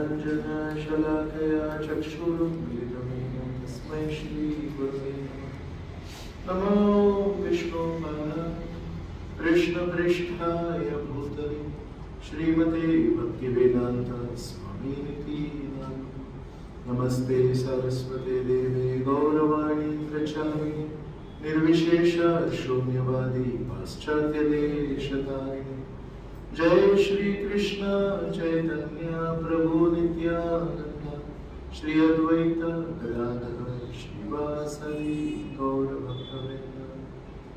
ज्ञानाञ्जन शलाकया चक्षुरुन्मिलितं येन तस्मै श्रीगुरवे नमः। नमो विष्णुपादाय कृष्णपृष्ठाय भूतले श्रीमते भक्तिवेदान्त स्वामिनिति नामिने। नमस्ते सरस्वते देवे गौरवाणी प्रचारिणे निर्विशेष शून्यवादी पाश्चात्यदेशतारिणे। जय श्री कृष्ण चैतन्य प्रभु नित्यानंद श्री अद्वैत गदाधर श्रीवासदि गौरभक्तवृंद।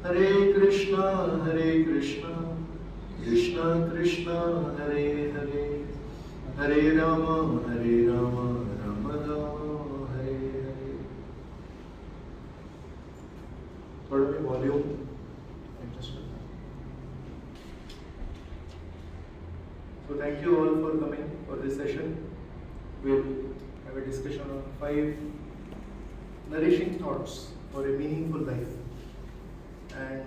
हरे कृष्णा कृष्णा कृष्णा हरे हरे, हरे राम राम राम हरे हरे। थोड़ा भी वॉल्यूम एडजस्ट करना। So thank you all for coming for this session. We'll have a discussion on 5 nourishing thoughts for a meaningful life, and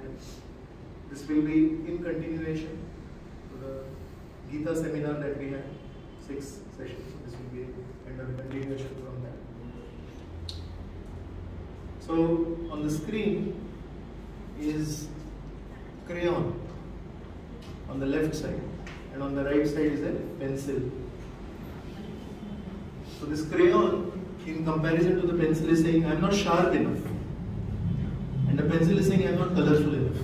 this will be in continuation to the Gita seminar that we had, 6 sessions. This will be kind of a continuation from that. So on the screen is crayon on the left side, and on the right side is a pencil. So this crayon, in comparison to the pencil, is saying I am not sharp enough, and the pencil is saying I am not colorful enough.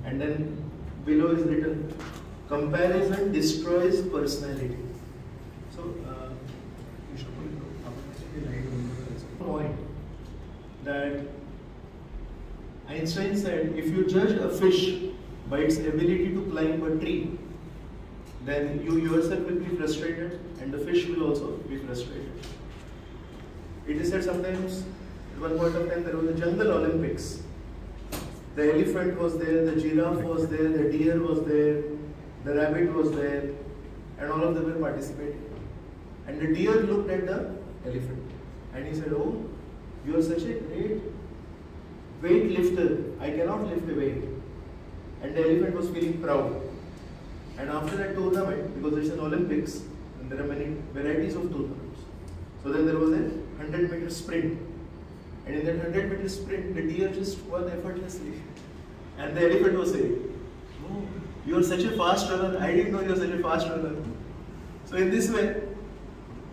And then below is written, comparison destroys personality. So you should put point that Einstein said, if you judge a fish by its ability to climb a tree, then you yourself will be frustrated and the fish will also be frustrated. It is said sometimes, at one point of time there was a jungle Olympics. The elephant was there, the giraffe was there, the deer was there, the rabbit was there, and all of them were participating. And the deer looked at the elephant and he said, oh, you are such a great weightlifter, I cannot lift a weight. And the elephant was feeling proud. And after that tournament, because it's an Olympics, and there are many varieties of tournaments, so then there was a 100-meter sprint. And in that 100-meter sprint, the deer just won effortlessly. And the elephant was saying, oh, you are such a fast runner, I didn't know you are such a fast runner. So in this way,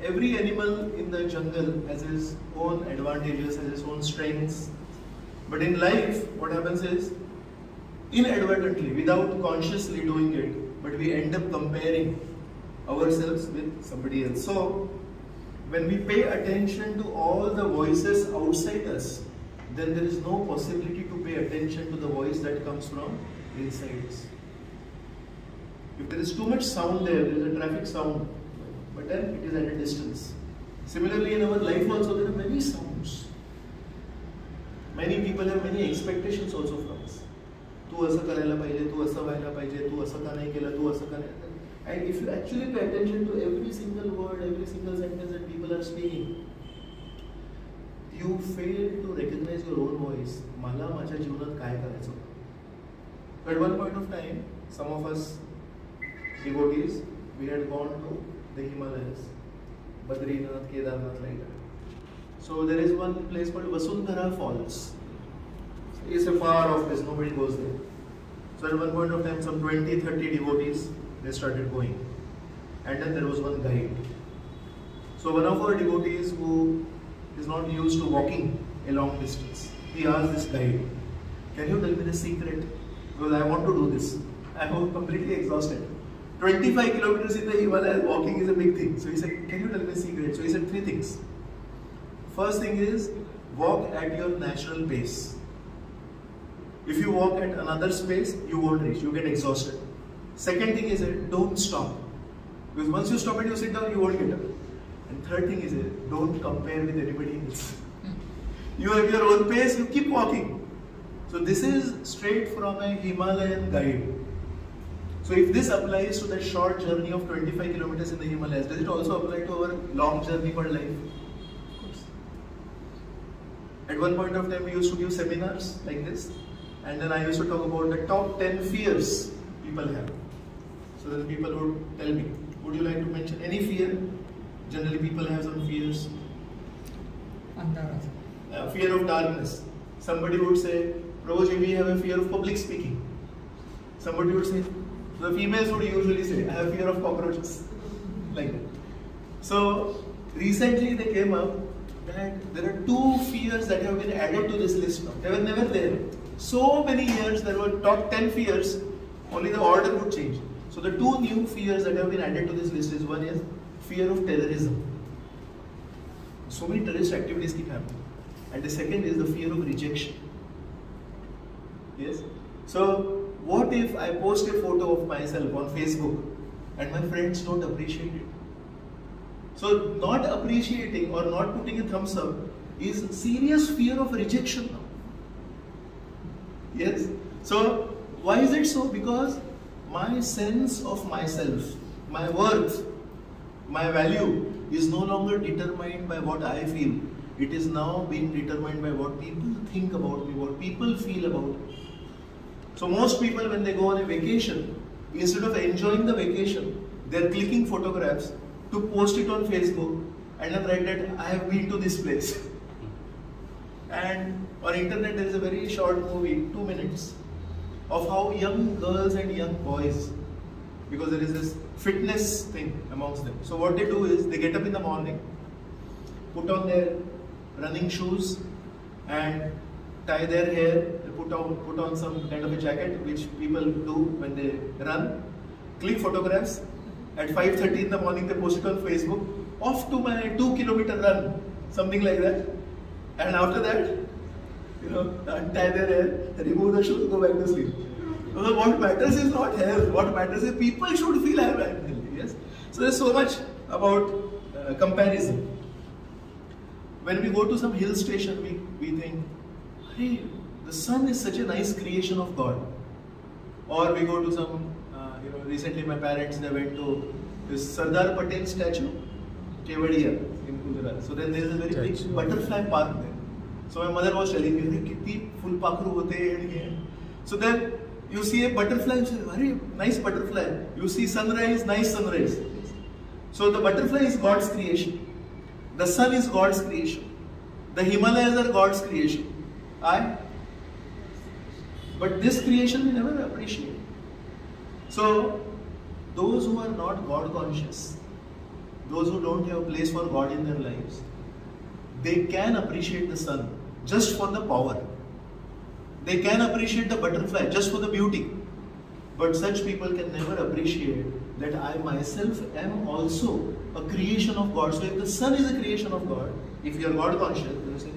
every animal in the jungle has its own advantages, has its own strengths. But in life, what happens is, inadvertently, without consciously doing it, but we end up comparing ourselves with somebody else. So, when we pay attention to all the voices outside us, then there is no possibility to pay attention to the voice that comes from inside us. If there is too much sound there is a traffic sound, but then it is at a distance. Similarly, in our life also, there are many sounds. Many people have many expectations also from us. तू असं करायला पाहिजे, तू असं व्हायला पाहिजे, तू असं का नाही केलं, तू असं का नाही. And if you actually pay attention to every single word, every single sentence that people are speaking, you fail to recognize your own voice. मला माझ्या जीवनात काय करायचं होतं. At one point of time, some of us devotees, we had gone to the Himalayas, Badrinath, Kedarnath, like that. So there is one place called Vasundhara Falls. It's a far off place, nobody goes there. So at one point of time, some 20-30 devotees, they started going. And then there was one guide. So one of our devotees who is not used to walking a long distance, he asked this guide, can you tell me the secret? Because I want to do this. I am completely exhausted. 25 kilometers in the Himalayas, walking is a big thing. So he said, can you tell me the secret? So he said 3 things. First thing is, walk at your natural pace. If you walk at another space, you won't reach, you get exhausted. Second thing is, don't stop. Because once you stop and you sit down, you won't get up. And third thing is, don't compare with anybody else. You have your own pace, you keep walking. So this is straight from a Himalayan guide. So if this applies to that short journey of 25 kilometers in the Himalayas, does it also apply to our long journey called life? Of course. At one point of time, we used to give seminars like this. And then I used to talk about the top 10 fears people have. So then people would tell me, Would you like to mention any fear? Generally people have some fears. Fear of darkness. Somebody would say, Prabhuji, we have a fear of public speaking. Somebody would say, the females would usually say, I have fear of cockroaches. Like that. So recently they came up that there are 2 fears that have been added to this list now. They were never there. So many years there were top 10 fears, only the order would change. So the 2 new fears that have been added to this list is, one is fear of terrorism. So many terrorist activities keep happening. And the second is the fear of rejection. Yes? So what if I post a photo of myself on Facebook and my friends don't appreciate it? So not appreciating or not putting a thumbs up is serious fear of rejection now. Yes? So why is it so? Because my sense of myself, my worth, my value is no longer determined by what I feel. It is now being determined by what people think about me, what people feel about me. So most people, when they go on a vacation, instead of enjoying the vacation, they are clicking photographs to post it on Facebook and then write that I have been to this place. And on internet there is a very short movie, 2 minutes, of how young girls and young boys, because there is this fitness thing amongst them. So what they do is, they get up in the morning, put on their running shoes and tie their hair, put on some kind of a jacket which people do when they run, click photographs, at 5:30 in the morning they post it on Facebook, off to my 2-kilometer run, something like that. And after that, untie their hair, remove the shoes, go back to sleep. So what matters is not health, what matters is people should feel I am healthy. Yes? So there's so much about comparison. When we go to some hill station, we think, hey, the sun is such a nice creation of God. Or we go to some, recently my parents, they went to this Sardar Patel statue, Kevadia in Gujarat. So then there is a very big butterfly park there. So my mother was telling me, kitni full pakru hote hain. So then you see a butterfly, you say, very nice butterfly. You see sunrise, nice sunrise. So the butterfly is God's creation. The sun is God's creation. The Himalayas are God's creation. But this creation we never appreciate. So those who are not God conscious, those who don't have a place for God in their lives, they can appreciate the sun just for the power. They can appreciate the butterfly just for the beauty. But such people can never appreciate that I myself am also a creation of God. So if the sun is a creation of God, if you are God conscious, you say,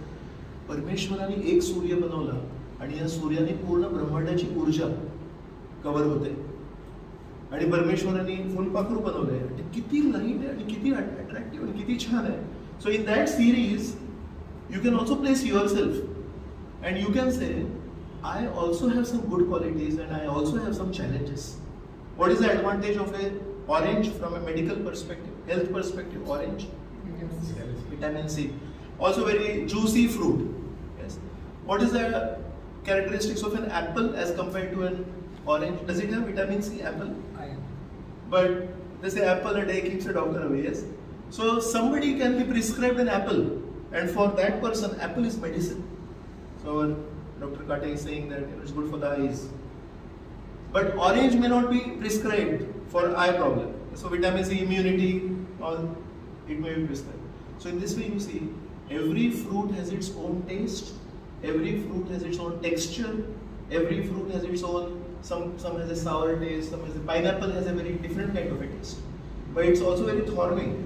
परमेश्वराने एक सूर्य बनवला आणि या सूर्याने पूर्ण ब्रह्मांडाची ऊर्जा cover होते आणि परमेश्वराने फुलपाखरू बनवलंय आणि किती लाईट आहे आणि किती अट्रॅक्टिव्ह आणि किती छान आहे. So in that series you can also place yourself and you can say, I also have some good qualities and I also have some challenges. What is the advantage of a orange from a medical perspective, health perspective? Orange, vitamin C, also very juicy fruit. Yes. What is the characteristics of an apple as compared to an orange? Does it have vitamin C? Apple. But they say apple a day keeps a doctor away. Yes. So somebody can be prescribed an apple, and for that person, apple is medicine. So Dr. Kate is saying that it's good for the eyes. But orange may not be prescribed for eye problem. So vitamin C, immunity, all it may be prescribed. So in this way you see, every fruit has its own taste, every fruit has its own texture, every fruit has its own, some has a sour taste, some has a, pineapple has a very different kind of a taste. But it's also very thorny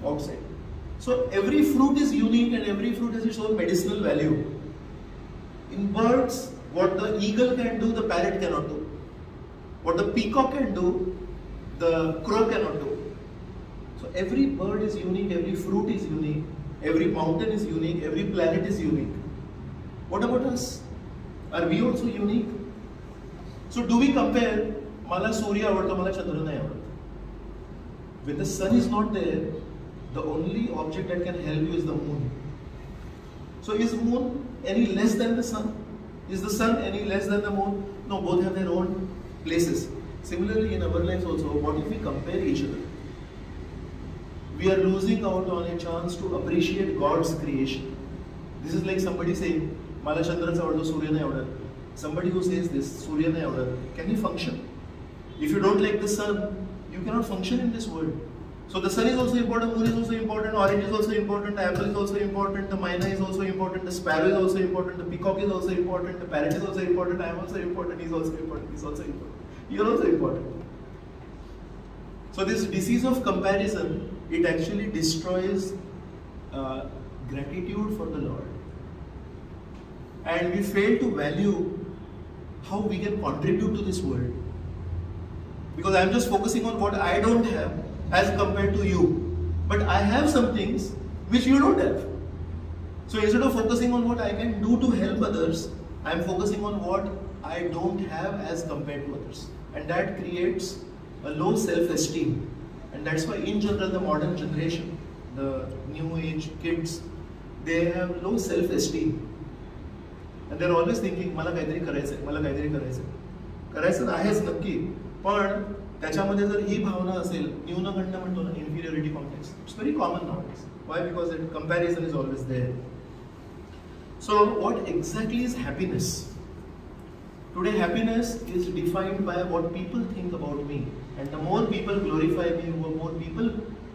outside. So every fruit is unique and every fruit has its own medicinal value. In birds, what the eagle can do, the parrot cannot do. What the peacock can do, the crow cannot do. So every bird is unique, every fruit is unique, every mountain is unique, every planet is unique. What about us? Are we also unique? So do we compare, Mala Surya avadto, Mala Chandra nahi avadto? When the sun is not there, the only object that can help you is the moon. So is moon any less than the sun? Is the sun any less than the moon? No, both have their own places. Similarly in our lives also, what if we compare each other? we are losing out on a chance to appreciate God's creation. This is like somebody saying, Mala Chandra avadto, Surya nahi avadत. Somebody who says this, Surya nahi avadत, can he function? If you don't like the sun, you cannot function in this world. So the sun is also important, moon is also important, orange is also important, the apple is also important, the myna is also important, the sparrow is also important, the peacock is also important, the parrot is also important, I am also important, he is also important, he is also important. You are also important. So this disease of comparison, it actually destroys gratitude for the Lord. And we fail to value how we can contribute to this world. Because I am just focusing on what I don't have as compared to you. But I have some things which you don't have. So instead of focusing on what I can do to help others, I am focusing on what I don't have as compared to others. And that creates a low self-esteem. And that's why in general the modern generation, the new age kids, they have low self-esteem. And they're always thinking, मला काहीतरी करायचंय, मला काहीतरी करायचंय. करायचं आहेच नक्की, पण त्याच्यामध्ये जर ही भावना असेल, न्यूनगंड म्हणतो ना, inferiority complex. It's very common nowadays. Why? Because the comparison is always there. So what exactly is happiness? Today happiness is defined by what people think about me. And the more people glorify me, the more people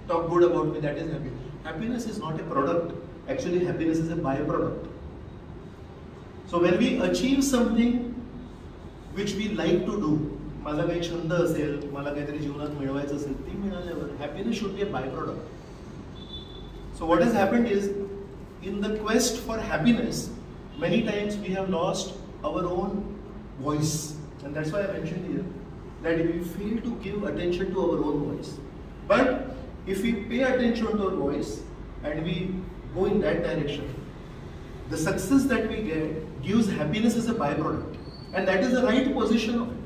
talk good about me, that is happiness. Happiness is not a product. Actually, happiness is a byproduct. So when we achieve something which we like to do, माझा काही छंद असेल, मला काहीतरी जीवनात मिळवायचं असेल, ती मिळाल्यावर happiness should be a byproduct. So what has happened is, in the quest for happiness, many times we have lost our own voice. And that's why I mentioned here that we fail to give attention to our own voice. But if we pay attention to our voice and we go in that direction, the success that we get gives happiness as a byproduct. And that is the right position of it.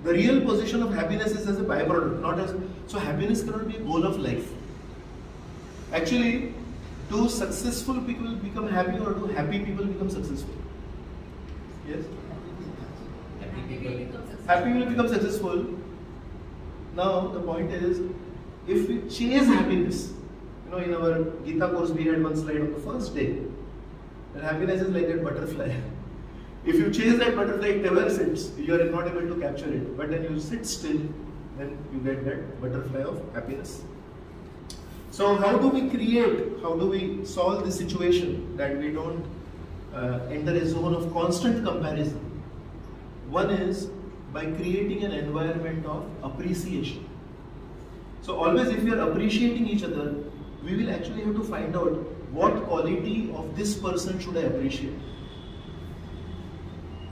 The real position of happiness is as a byproduct, not as... So happiness cannot be a goal of life. Actually, do successful people become happy or do happy people become successful? Yes? Happy will become successful. Now the point is, if we chase happiness, you know, in our Gita course we had one slide on the first day, that happiness is like that butterfly. If you chase that butterfly, it never sits. You are not able to capture it. But then you sit still, then you get that butterfly of happiness. So how do we create, how do we solve this situation that we don't enter a zone of constant comparison? One is by creating an environment of appreciation. So always if we are appreciating each other, we will actually have to find out what quality of this person should I appreciate.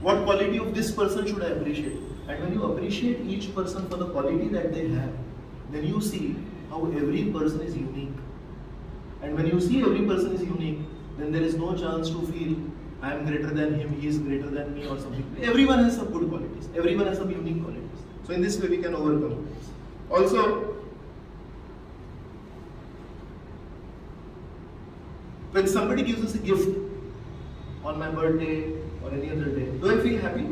What quality of this person should I appreciate? And when you appreciate each person for the quality that they have, then you see how every person is unique. And when you see every person is unique, then there is no chance to feel I am greater than him, he is greater than me or something. Everyone has some good qualities. Everyone has some unique qualities. So in this way we can overcome. Also, when somebody gives us a gift on my birthday or any other day, do I feel happy?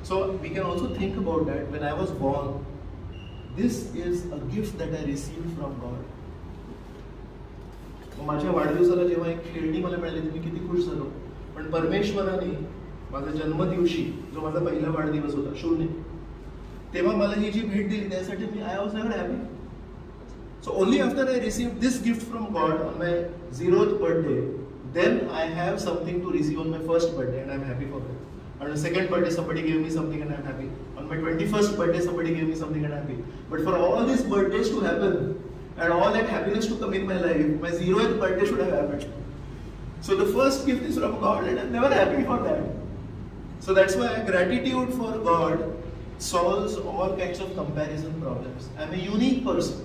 So we can also think about that. When I was born, this is a gift that I received from God. माझ्या वाढदिवसाला जेव्हा एक खेळणी मला मिळाली मी किती खुश झालो. पण परमेश्वराने माझ्या जन्मदिवशी जो माझा पहिला वाढदिवस होता 0, तेव्हा मला ही जी भेट दिली त्यासाठी मी I was never happy. So only after I received this gift from God on my 0th birthday, then I have something to receive on my 1st birthday and I'm happy for that. On my 2nd birthday somebody gave me something and I'm happy. On my 21st birthday somebody gave me something and I'm happy. But for all these birthdays to happen and all that happiness to come in my life, my 0th birthday should have happened. So the first gift is from God and I'm never happy for that. So that's why gratitude for God solves all kinds of comparison problems. I'm a unique person.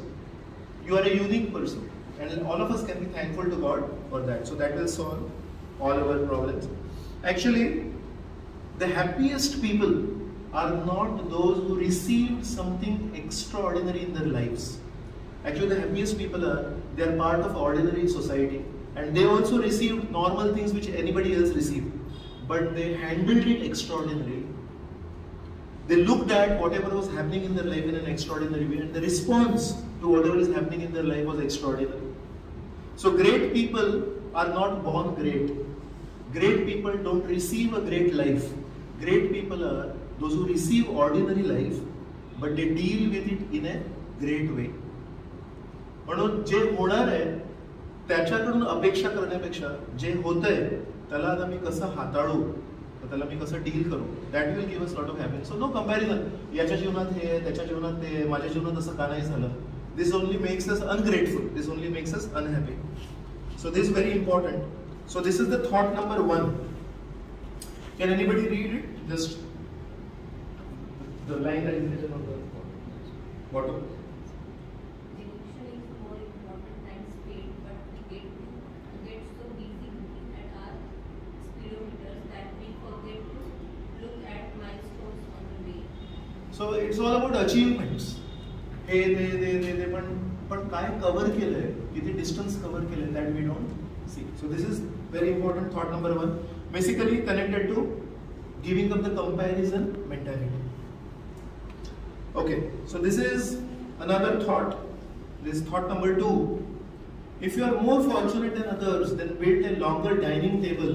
You are a unique person. And all of us can be thankful to God for that. So that will solve all our problems. Actually, the happiest people are not those who received something extraordinary in their lives. Actually, the happiest people are, they are part of ordinary society. And they also received normal things which anybody else received. But they handled it extraordinarily. They looked at whatever was happening in their life in an extraordinary way, and the response to whatever is happening in their life was extraordinary. So great people are not born great. Great people don't receive a great life. Great people are those who receive ordinary life, but they deal with it in a great way. म्हणून जे होणार आहे त्याच्याकडून अपेक्षा करण्यापेक्षा जे होतंय त्याला आता मी कसं हाताळू, त्याला मी कसं डील करू, that will give us lot of happiness. So no comparison, याच्या जीवनात हे आहे, त्याच्या जीवनात ते आहे, माझ्या जीवनात असं का नाही झालं. This only makes us ungrateful, this only makes us unhappy. So this very important. So this is the thought number 1. Can anybody read it? Just the line that is written on the bottom. Devotion is more important than speed, but we get so busy looking at our speedometers that we forget to look at milestones on the way. So it's all about achievements. हे ते पण काय cover केलंय, किती distance cover केलंय, that we don't see. So this is very important thought number 1. Basically connected to giving up the comparison mentality. Okay, so this is another thought. This thought number 2. If you are more fortunate than others, then build a longer dining table,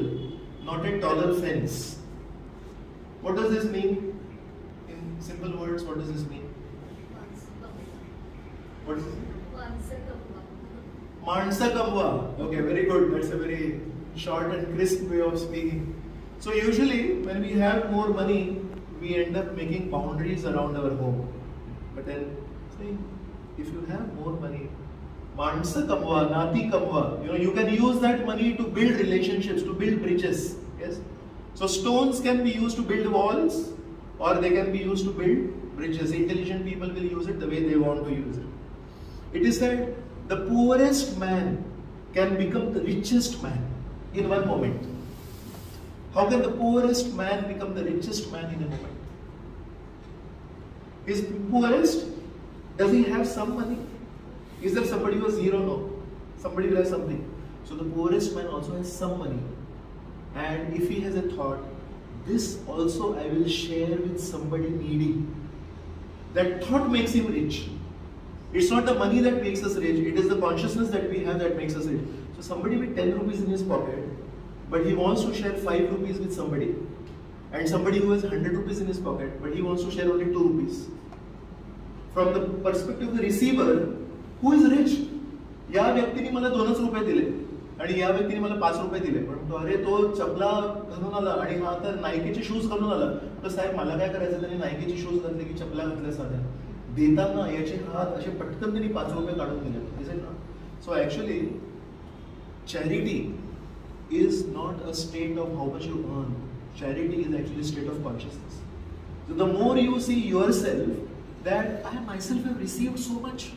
not a taller fence. What does this mean? In simple words, what does this mean? What is it? Mansa kamwa. Okay, very good. That's a very short and crisp way of speaking. So usually when we have more money, we end up making boundaries around our home. But then saying, if you have more money, mansa kamwa, nati kamwa, you can use that money to build relationships, to build bridges. Yes. So stones can be used to build walls, or they can be used to build bridges. Intelligent people will use it the way they want to use it. It is said the poorest man can become the richest man in one moment. How can the poorest man become the richest man in a moment? Is poorest, does he have some money? Is there somebody who has zero? No. Somebody will have something. So the poorest man also has some money. And if he has a thought, this also I will share with somebody needy, that thought makes him rich. It's not the money that makes us rich, it is the consciousness that we have that makes us rich. So somebody with 10 rupees in his pocket, but he wants to share 5 rupees with somebody, and somebody who has 100 rupees in his pocket, but he wants to share only 2 rupees. From the perspective of the receiver, who is rich? या व्यक्तीने मला 2च रुपये दिले आणि या व्यक्तीने मला 5 रुपये दिले, पण अरे तो चपला घालून आला आणि हा तर नायकीचे शूज घालून आला. तर साहेब मला काय करायचं, त्याने नायकीचे शूज घातले की चपला घातल्या साध्या, देताना याचे हात असे पटकन त्यांनी 5 रुपये काढून दिले. Is it not? So actually charity is not a state of how much you earn. Charity is actually a state of consciousness. So the more you see yourself that I myself have received so much,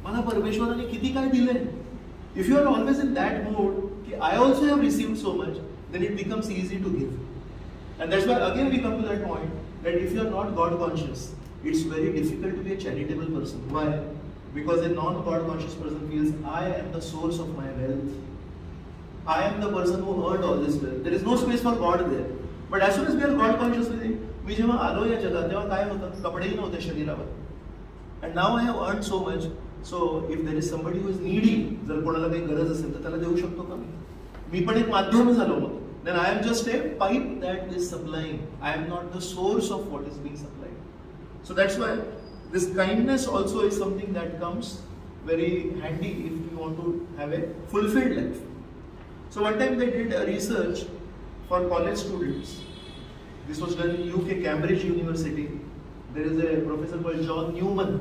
मला परमेश्वराने किती काय दिले. If you are always in that mode कि I also have received so much, then it becomes easy to give. And that's why again we come to that point that if you are not God conscious, it's very difficult to be a charitable person. Why? Because a non-God conscious person feels I am the source of my wealth. I am the person who earned all this wealth. There is no space for God there. But as soon as we are God conscious, मी जेव्हा आलो या जगात तेव्हा काय होतं, कपडेही नव्हते शरीरावर. And now I have earned so much. So if there is somebody who is needy, जर कोणाला काही गरज असेल तर त्याला देऊ शकतो का मी पण एक माध्यम झालो मग. Then I am just a pipe that is supplying. I am not the source of what is being supplied. So that's why this kindness also is something that comes very handy if you want to have a fulfilled life. So one time they did a research for college students. This was done in UK, Cambridge University. There is a professor called John Newman,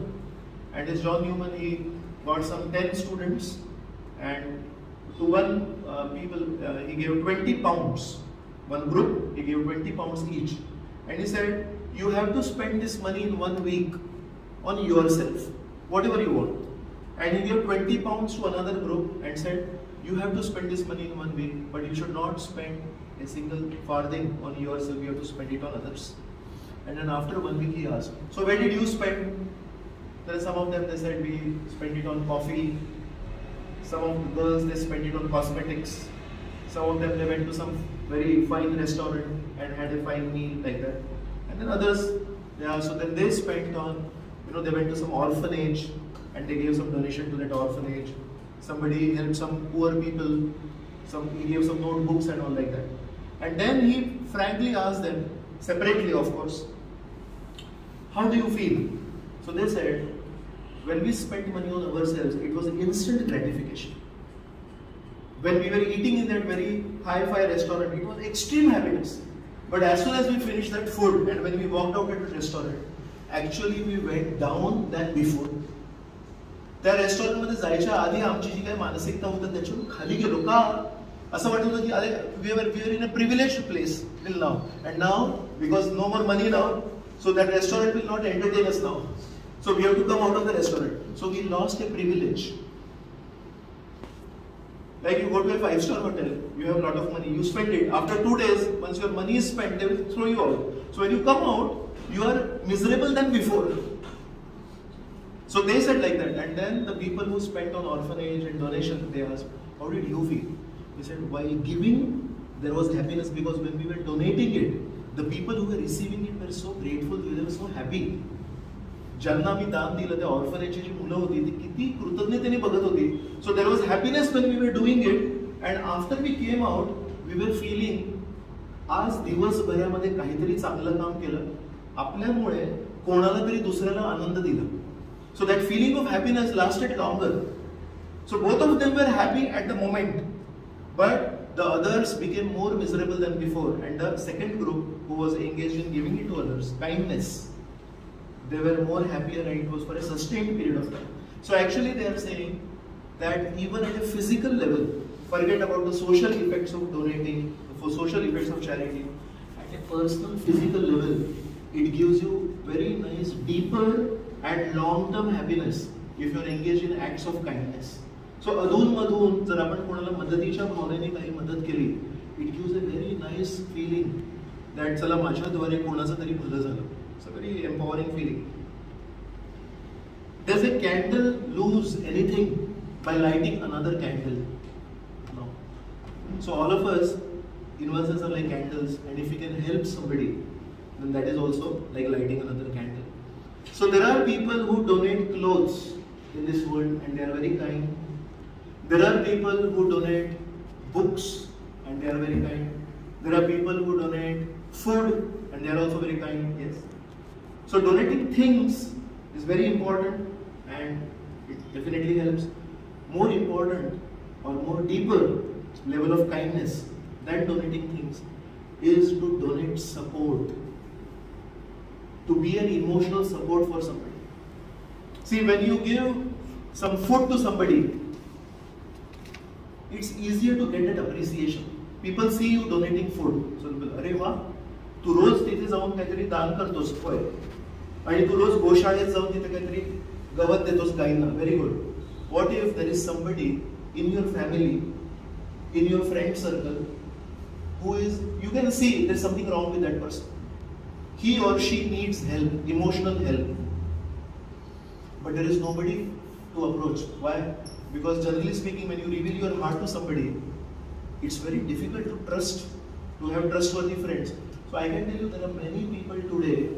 and this John Newman, he got some 10 students, and to one he gave 20 pounds. One group, he gave 20 pounds each, and he said, you have to spend this money in 1 week on yourself, whatever you want. And he gave 20 pounds to another group and said, you have to spend this money in 1 week, but you should not spend a single farthing on yourself, you have to spend it on others. And then after 1 week he asked, so where did you spend? There are some of them, they said, we spent it on coffee. Some of the girls, they spent it on cosmetics. Some of them, they went to some very fine restaurant and had a fine meal like that. And then others, Yeah, so then they spent on, they went to some orphanage and they gave some donation to that orphanage. Somebody helped some poor people, he gave some notebooks and all like that. And then he frankly asked them, separately of course, how do you feel? So they said, when we spent money on ourselves, it was instant gratification. When we were eating in that very hi-fi restaurant, it was extreme happiness. But as soon as we finished that food and when we walked out at the restaurant, actually we went down than before. त्या रेस्टॉरंटमध्ये जायच्या आधी आमची जी काही मानसिकता होती त्याच्यातून खाली गेलो का असं वाटत होतं की अरे we were in a privileged place till now, and now because no more money now, so that restaurant will not entertain us now, so we have to come out of the restaurant. So we lost a privilege. Like you go to a 5-star hotel, you have a lot of money, you spend it. After 2 days, once your money is spent, they will throw you out. So when you come out, you are miserable than before. So they said like that. And then the people who spent on orphanage and donation, they asked, how did you feel? They said, while giving, there was happiness because when we were donating it, the people who were receiving it were so grateful, they were so happy. ज्यांना मी दान दिलं त्या ऑर्फनेजची जी मुलं होती ती किती कृतज्ञतेने बघत होती. So there was happiness when we were doing it and after we came out we were feeling आज दिवसभरामध्ये काहीतरी चांगलं काम केलं आपल्यामुळे कोणाला तरी दुसऱ्याला आनंद दिला. So that feeling of happiness lasted longer. So both of them were happy at the moment but the others became more miserable than before, and the second group who was engaged in giving it to others, kindness, they were more happier and it was for a sustained period of time. So actually they are saying that even at a physical level, forget about the social effects of donating, for social effects of charity, at a personal physical level, it gives you very nice, deeper and long-term happiness if you are engaged in acts of kindness. So अधून-मधून जर आपण कोणाला मदतीच्या भावनेने काही मदत केली, it gives a very nice feeling that चला माझ्याद्वारे कोणाचं तरी भलं झालं. It's a very empowering feeling. Does a candle lose anything by lighting another candle? No. So all of us, inventions are like candles, and if we can help somebody, then that is also like lighting another candle. So there are people who donate clothes in this world, and they are very kind. There are people who donate books, and they are very kind. There are people who donate food, and they are also very kind. Yes. So donating things is very important and it definitely helps. More important or more deeper level of kindness than donating things is to donate support. To be an emotional support for somebody. See, when you give some food to somebody, it's easier to get that appreciation. People see you donating food. So अरे वाह, तू रोज तिथे जाऊन काहीतरी दान करतोस होय. आणि तू रोज गोशाळेत जाऊन तिथे काहीतरी गवत देतोस गायींना. Very good. What if there is somebody in your family, in your friend circle, who is, you can see there's something wrong with that person. He or she needs help, emotional help. But there is nobody to approach. Why? Because generally speaking, when you reveal your heart to somebody, it's very difficult to trust, to have trustworthy friends. So I can tell you there are many people today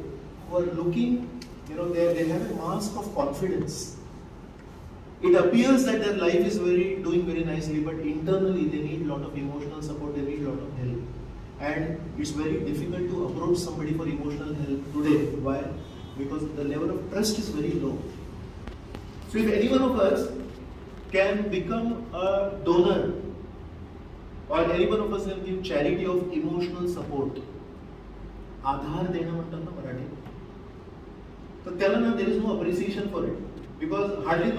who are looking, they have a mask of confidence. It appears that their life is doing very nicely, but internally they need a lot of emotional support, they need a lot of help. And it's very difficult to approach somebody for emotional help today. Why? Because the level of trust is very low. So if any one of us can become a donor, or any one of us can give charity of emotional support, आधार देणं म्हणतात ना मराठी, तर त्याला ना there is no appreciation for it, because hardly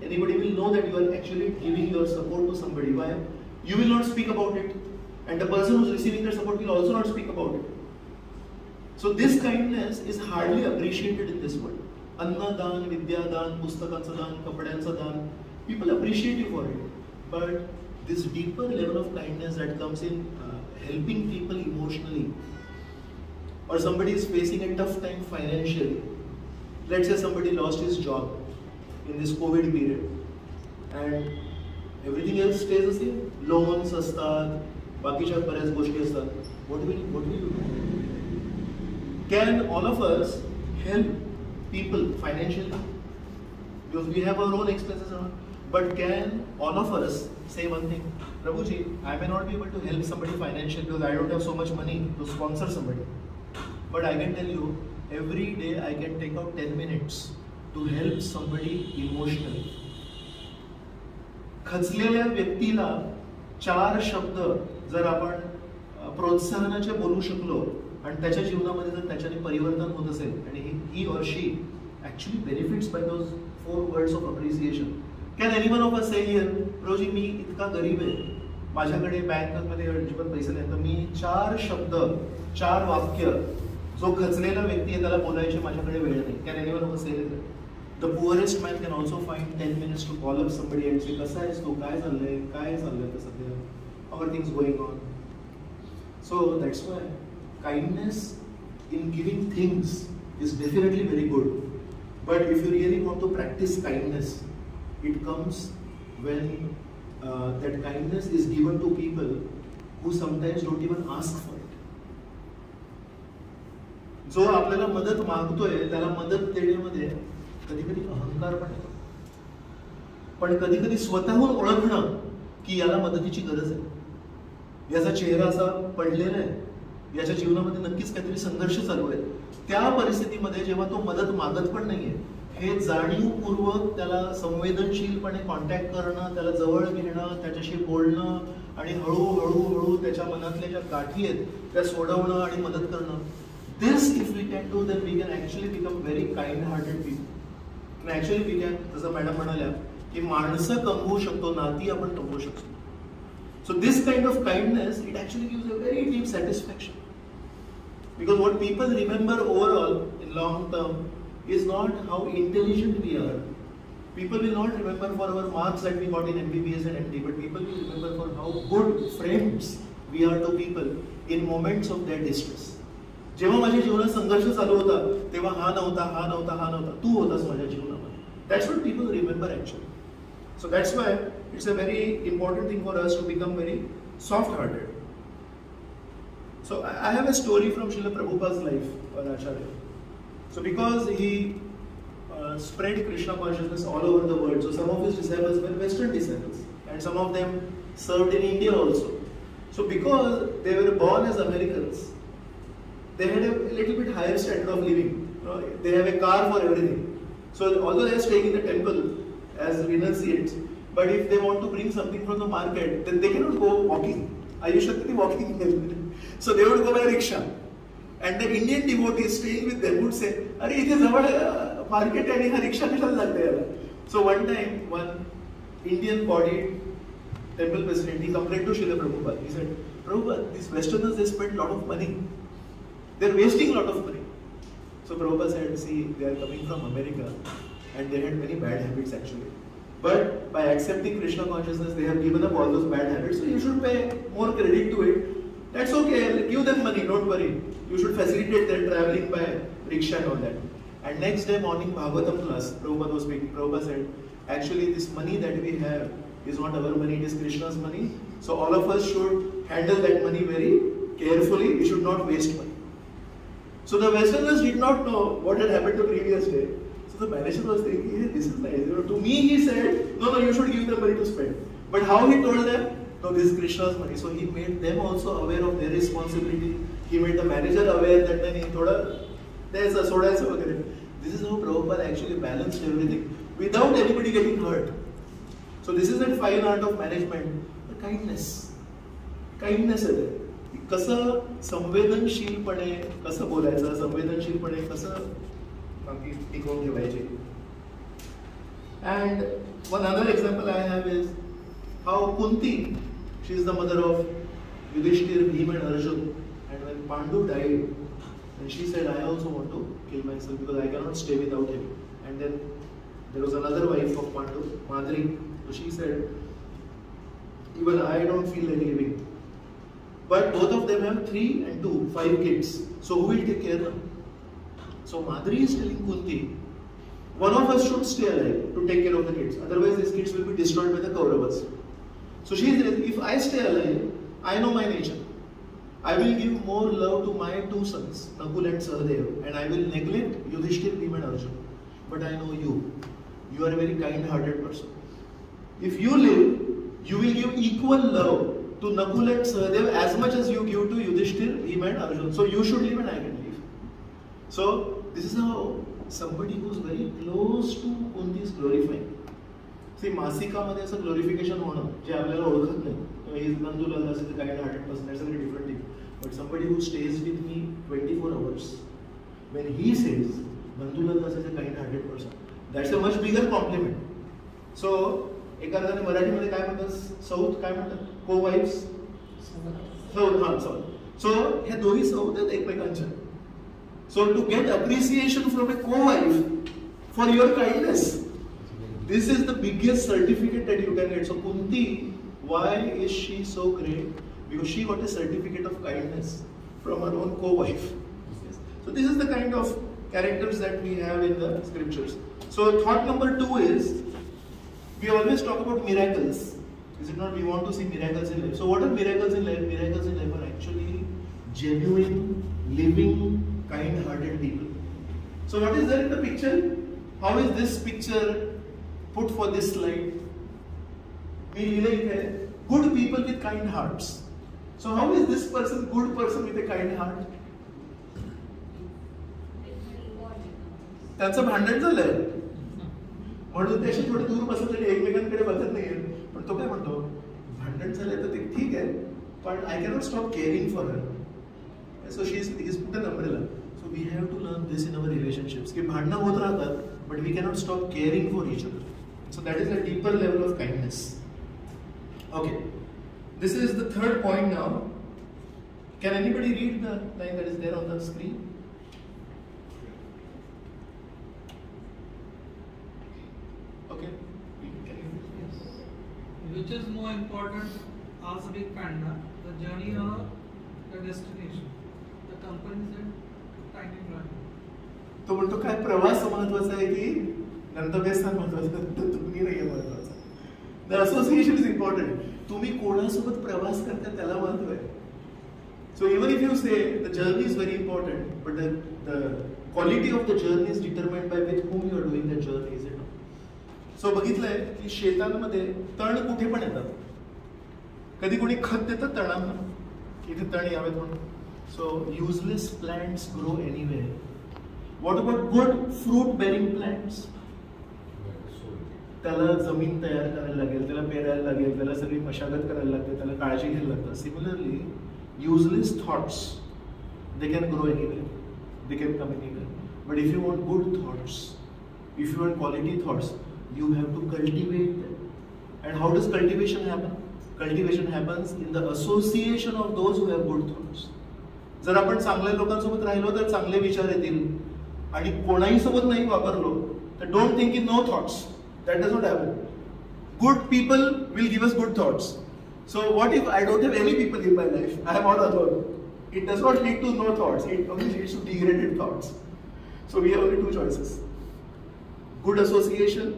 anybody will know that you are actually giving your support to somebody. Why? You will not speak about it, and the person who is receiving that support will also not speak about it. So this kindness is hardly appreciated in this world. अन्नदान, विद्यादान, पुस्तकांचं दान, कपड्यांचं दान, people appreciate you for it. But this deeper level of kindness that comes in helping people emotionally, or somebody is facing a tough time financially. Let's say somebody lost his job in this COVID period and everything else stays the same. Loans असतात, बाकीच्या बऱ्याच गोष्टी असतात. What will you do? Can all of us help people financially? Because we have our own expenses and all. But can all of us say one thing? Prabhuji, I may not be able to help somebody financially because I don't have so much money to sponsor somebody. But I can tell you, every day I can take out 10 minutes to help somebody emotionally. खचलेल्या व्यक्तीला 4 शब्द जर आपण प्रोत्साहनाचे बोलू शकलो आणि त्याच्या जीवनामध्ये जर त्याच्याने परिवर्तन होत असेल आणि he or she actually benefits by those 4 words of appreciation. Can anyone of us say here, रोजी मी इतका गरीब आहे, माझ्याकडे बँकमध्ये अजिबात पैसे नाही, तर मी 4 शब्द 4 वाक्य जो खचलेला व्यक्ती आहे त्याला बोलायचे माझ्याकडे वेळ नाही. Can anyone of us say that? The poorest man can also find 10 minutes to call up somebody and say, कसा आहेस तू, काय चाललंय तर सध्या, how are things going on? So that's why kindness in giving things is definitely very good. But if you really want to practice kindness, it comes when that kindness is given to people who sometimes don't even ask for it. जो आपल्याला मदत मागतोय त्याला मदत देण्यामध्ये कधी कधी अहंकार पण येतो, पण कधी कधी स्वतःहून ओळखणं की याला मदतीची गरज आहे, याचा चेहरा असा पडलेला आहे, याच्या जीवनामध्ये नक्कीच काहीतरी संघर्ष चालू आहे, त्या परिस्थितीमध्ये जेव्हा तो मदत मागत पण नाहीये हे जाणीवपूर्वक त्याला संवेदनशीलपणे कॉन्टॅक्ट करणं, त्याला जवळ घेणं, त्याच्याशी बोलणं आणि हळूहळू त्याच्या मनातल्या ज्या गाठी आहेत त्या सोडवणं आणि मदत करणं. This if we can do, then we can actually become very kind-hearted people. And actually we can, जसं मॅडम म्हणाल्या की माणसं कमवू शकतो, नाती आपण कमवू शकतो. So this kind of kindness, it actually gives a very deep satisfaction. Because what people remember overall in long term is not how intelligent we are. People will not remember for our marks that we got in MBBS and MD, but people will remember for how good friends we are to people in moments of their distress. जेव्हा माझ्या जीवनात संघर्ष चालू होता तेव्हा हा नव्हता, तू होतास माझ्या जीवनामध्ये. That's what people remember actually. So that's why it's a very important thing for us to become very soft-hearted. So I have a story from Srila Prabhupada's life, Acharya. So because he spread Krishna consciousness all over the world, so some of his disciples were Western disciples, and some of them served in India also. So because they were born as Americans, they had a little bit higher standard of living. They have a car for everything. So although they are staying in the temple as renunciates, but if they want to bring something from the market, then they cannot go walking. Ayushakti walking. So they would go by rickshaw. And the Indian devotees staying with them would say, "Arey, इथे जवळ market आणि हा rickshaw कशाला लागते याला?" So one time, one Indian bodied temple president, he complained to Srila Prabhupada. He said, "Prabhupada, these Westerners, they spend a lot of money. They're wasting a lot of money." So Prabhupada said, "See, they are coming from America and they had many bad habits actually. But by accepting Krishna consciousness, they have given up all those bad habits. So you should pay more credit to it. That's okay, give them money, don't worry. You should facilitate their traveling by rickshaw and all that." And next day morning, Bhagavatam class, Prabhupada was speaking. Prabhupada said, "Actually, this money that we have is not our money, it is Krishna's money. So all of us should handle that money very carefully. We should not waste money." So the Westerners did not know what had happened the previous day. So the manager was thinking, "Hey, this is nice." To me, he said, no, you should give them money to spend. But how he told them? No, this is Krishna's money. So he made them also aware of their responsibility. He made the manager aware that there's a soda. This is how Prabhupada actually balanced everything without anybody getting hurt. So this is that fine art of management, the kindness. Kindness is there. कसं संवेदनशीलपणे कसं बोलायचं, संवेदनशीलपणे कसं टिकवून ठेवायचे. And one other example I have is how Kunti, she is the mother of Yudhishthir, Bhima and Arjun, and when Pandu died, and she said, "I also want to kill myself because I cannot stay without him." And then there was another wife of Pandu, Madri, so she said, "Even I don't feel like living." But both of them have 3 and 2, 5 kids. So who will take care of them? So Madri is telling Kunti, one of us should stay alive to take care of the kids. Otherwise these kids will be destroyed by the Kauravas. So she says, if I stay alive, I know my nature. I will give more love to my two sons, Nakul and Sahadev, and I will neglect Yudhishthir, Bhima and Arjuna. But I know you. You are a very kind-hearted person. If you live, you will give equal love to Nakul and Sahadev as much as you give to Yudhishthir, Bhima and Arjuna. So you should live and I can live. So this is how somebody who is very close to Kunti is glorifying. See, मासिकामध्ये असं glorification होणं जे आपल्याला ओळखत नाही. He is Dulal, is a kind-hearted person. That's a very different thing. But somebody who stays with me 24 hours, when he says Dulal is a kind-hearted person, that's a much bigger compliment. So, एका अर्थाने मराठीमध्ये काय म्हणतात? South काय म्हणतात? Co-wives. So हे दोन्ही south आहेत एकमेकांच्या. So to get appreciation from a co-wife for your kindness, this is the biggest certificate that you can get. So Kunti, why is she so great? Because she got a certificate of kindness from her own co-wife. Yes. So this is the kind of characters that we have in the scriptures. So thought number 2 is, we always talk about miracles. Is it not? We want to see miracles in life. So what are miracles in life? Miracles in life are actually genuine, living, kind-hearted people. So what is there in the picture? How is this picture put for this slide? We relate good people with kind hearts. So how is this person good person with a kind heart? त्यांचं भांडण झालंय म्हणून ते असे थोडे दूर बसत आणि एकमेकांकडे बघत नाहीये. पण तो काय म्हणतो, भांडण झालंय तर ते ठीक आहे, पण I cannot stop caring for her. So she is put an umbrella. So we have to learn this in our relationships की भांडणं होत राहतात, but we cannot stop caring for each other. So that is a deeper level of kindness. Okay, this is the third point now. Can anybody read the line that is there on the screen? Okay, can you read? Yes. Which is more important? Asked Big Panda. The journey or the destination? The company said, tiny plan. तो म्हणतो काय प्रवास महत्वाचा आहे की गंतव्यस्थान महत्वाचं, तुम्ही नाही महत्वाचं. The association is important. तुम्ही कोणासोबत प्रवास करता त्याला महत्व आहे. सो इवन इफ यू से the journey is very important, but the quality of the journey is determined by with whom you are doing that journey, is it not? सो बघितलंय की शेतांमध्ये तण कुठे पण येतात. कधी कोणी खत देतात तणांना, इथे तण यावेत म्हणून. So useless plants grow anywhere. What about good fruit bearing plants? त्याला जमीन तयार करायला लागेल, त्याला पेरायला लागेल, त्याला सगळी मशागत करायला लागते, त्याला काळजी घ्यायला लागतं. Similarly useless thoughts, they can grow anywhere, they can come anywhere. But if you want good thoughts, if you want quality thoughts, you have to cultivate them. And how does cultivation happen? Cultivation happens in the association of those who have good thoughts. जर आपण चांगल्या लोकांसोबत राहिलो तर चांगले विचार येतील, आणि कोणाही सोबत नाही वापरलो तर don't think in no thoughts. That does not happen. Good people will give us good thoughts. So what if I don't have any people in my life, I am all alone, it does not lead to no thoughts, it only leads to degraded thoughts. So we have only two choices: good association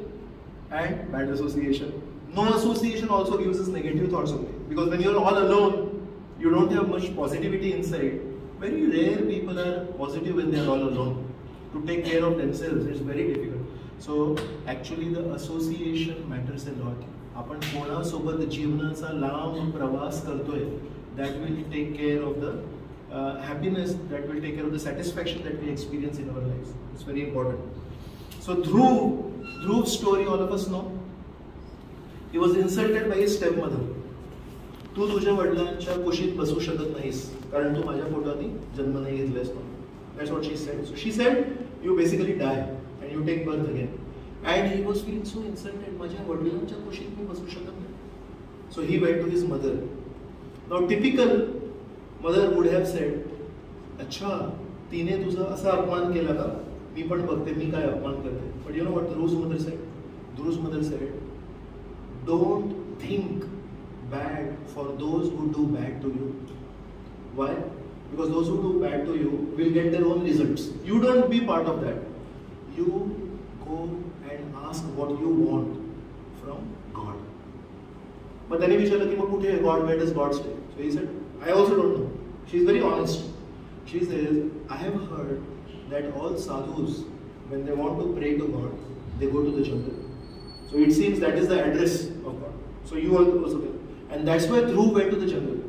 and bad association. No association also gives us negative thoughts only, because when you're all alone you don't have much positivity inside. Very rare people are positive when they are all alone. To take care of themselves, it's very difficult. So actually the association matters a lot. आपण कोणासोबत जीवनाचा लांब प्रवास करतोय, that will take care of the happiness, that will take care of the satisfaction that we experience in our lives. It's very important. So Dhruv's story all of us know. He was insulted by his stepmother. तू तुझ्या वडिलांच्या कुशीत बसू शकत नाहीस कारण तू माझ्या पोटाने जन्म नाही घेतलास. That's what she said. So she said, you basically die and you take birth again. And he was feeling so insulted. माझ्या वडिलांच्या कुशीत मी बसू शकत नाही. So he went to his mother. Now typical mother would have said, अच्छा तिने तुझा असा अपमान केला का, मी पण बघते मी काय अपमान करते. But you know what Dhruv's mother said? Dhruv's mother said, don't think bad for those who do bad to you. Why? Because those who do bad to you will get their own results. You don't be part of that. You go and ask what you want from God. But then he विचारलं की मग कुठे God, where does God stay? So he said, I also don't know. She's very honest. She says, I have heard that all sadhus, when they want to pray to God, they go to the jungle. So it seems that is the address of God. So you also go. And that's why Dhruv went to the jungle.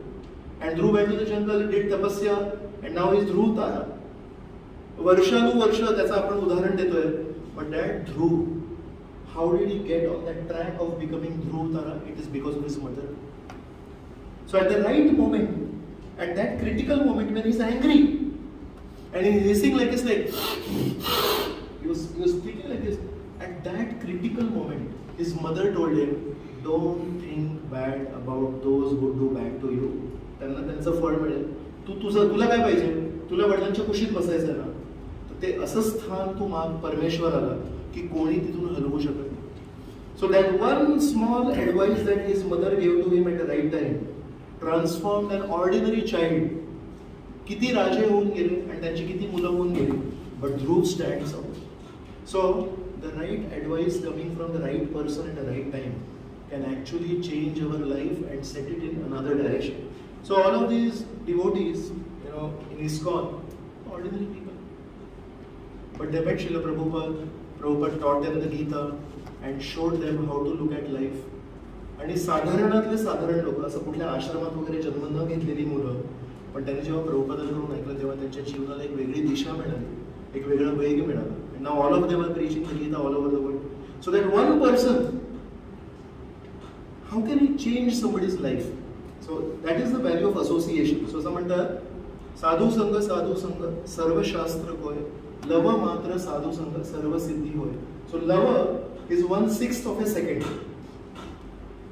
And Dhruv went to the jungle, did tapasya, and now he's Dhruv Tara. Varshanuvarsha, that's आपण उदाहरण देतोय. But that Dhruv, how did he get on that track of becoming Dhruv Tara? It is because of his mother. So at the right moment, at that critical moment when he's angry, and he's hissing like a snake, he was speaking like this. At that critical moment, his mother told him, don't think bad about those who do bad to you. त्यांना त्यांचं फळ मिळेल. तुला काय पाहिजे? तुला वडिलांच्या कुशीत बसायचं ना. तर ते असं स्थान तू माग परमेश्वराला की कोणी तिथून हलवू शकत नाही. So that one small advice that his mother gave to him at the right time transformed an ordinary child. किती राजे होऊन गेले आणि त्यांची किती मुलं होऊन गेली. But Dhruv stands out. So the right advice coming from the right person at the right time can actually change our life and set it in another direction. So all of these devotees, in ISKCON, ordinary people. But they met Srila Prabhupada. Prabhupada taught them the Gita and showed them how to look at life. आणि साधारणातले साधारण लोक, असं कुठल्या आश्रमात वगैरे जन्म न घेतलेली मुलं, पण त्यांनी जेव्हा प्रभुपादांकडून ऐकलं तेव्हा त्यांच्या जीवनाला एक वेगळी दिशा मिळाली, एक वेगळं वेग मिळालं. And now all of them are preaching the Gita all over the world. So that one person, how can he change somebody's life? So that is the value of association. So असं म्हणतात, साधू संग सर्व शास्त्र होय, love मात्र साधू संग सर्व सिद्धी होय. So love is 1/6 of a second.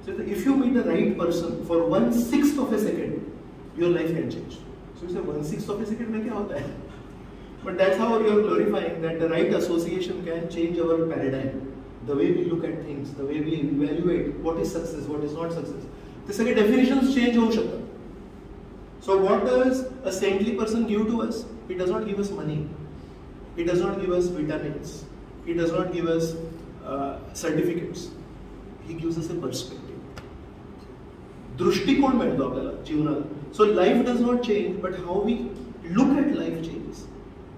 So if you meet the right person for 1/6 of a second, your life can change. So you say 1/6 of a second में क्या होता है? But that's how we are glorifying that the right association can change our paradigm, the way we look at things, the way we evaluate what is success, what is not success. The second definitions change होऊ शकतात. So what does a saintly person give to us? He does not give us money. He does not give us vitamins. He does not give us certificates. He gives us a perspective. दृष्टिकोन मिळतो आपल्याला जीवनाला. So life does not change, but how we look at life changes.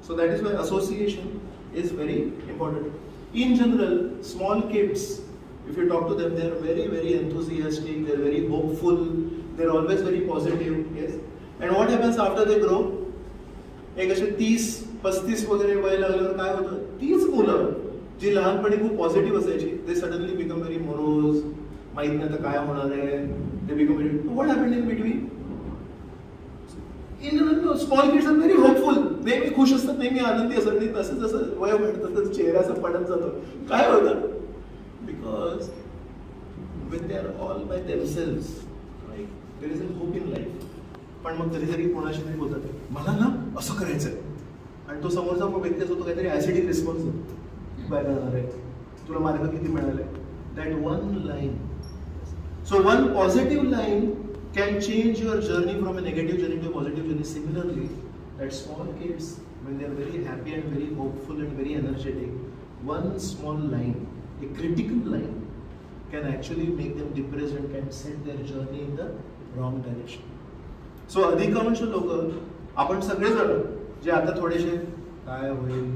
So that is why association is very important. In general, small kids, if you talk to them, they are very, very enthusiastic, they are very hopeful, they are always very positive. Yes. And what happens after they grow? एक असे 30-35 वगैरे वय लागल्यावर काय होतं? तीच मुलं जी लहानपणी खूप पॉझिटिव्ह असायची, they suddenly become very morose, माहित नाही आता काय होणार आहे. They become very. What happened in between? Small kids are very hopeful. नेहमी खुश असतात, नेहमी आनंदी असतात. तसं जसं वय वाढतं तसं चेहरा असा पडत जातो. काय होतं? Because when they are all by themselves, right, there is a hope in life. पण मग तरी कोणाशी तरी बोलतात, मला ना असं करायचंय, आणि तो समोरचा व्यक्ती असतो, तो काहीतरी ऍसिडिक रिस्पॉन्स देतो, काय करणार आहे, तुला मार्क किती मिळाले. That one line. So one positive line can change your journey from a negative journey to a positive journey. Similarly, that small kids, when they are very happy and very hopeful and very energetic, one small line, a critical line, can actually make them depressed and can set their journey in the wrong direction. So अधिकांश लोक, आपण सगळे जण जे आता थोडेसे काय होईल,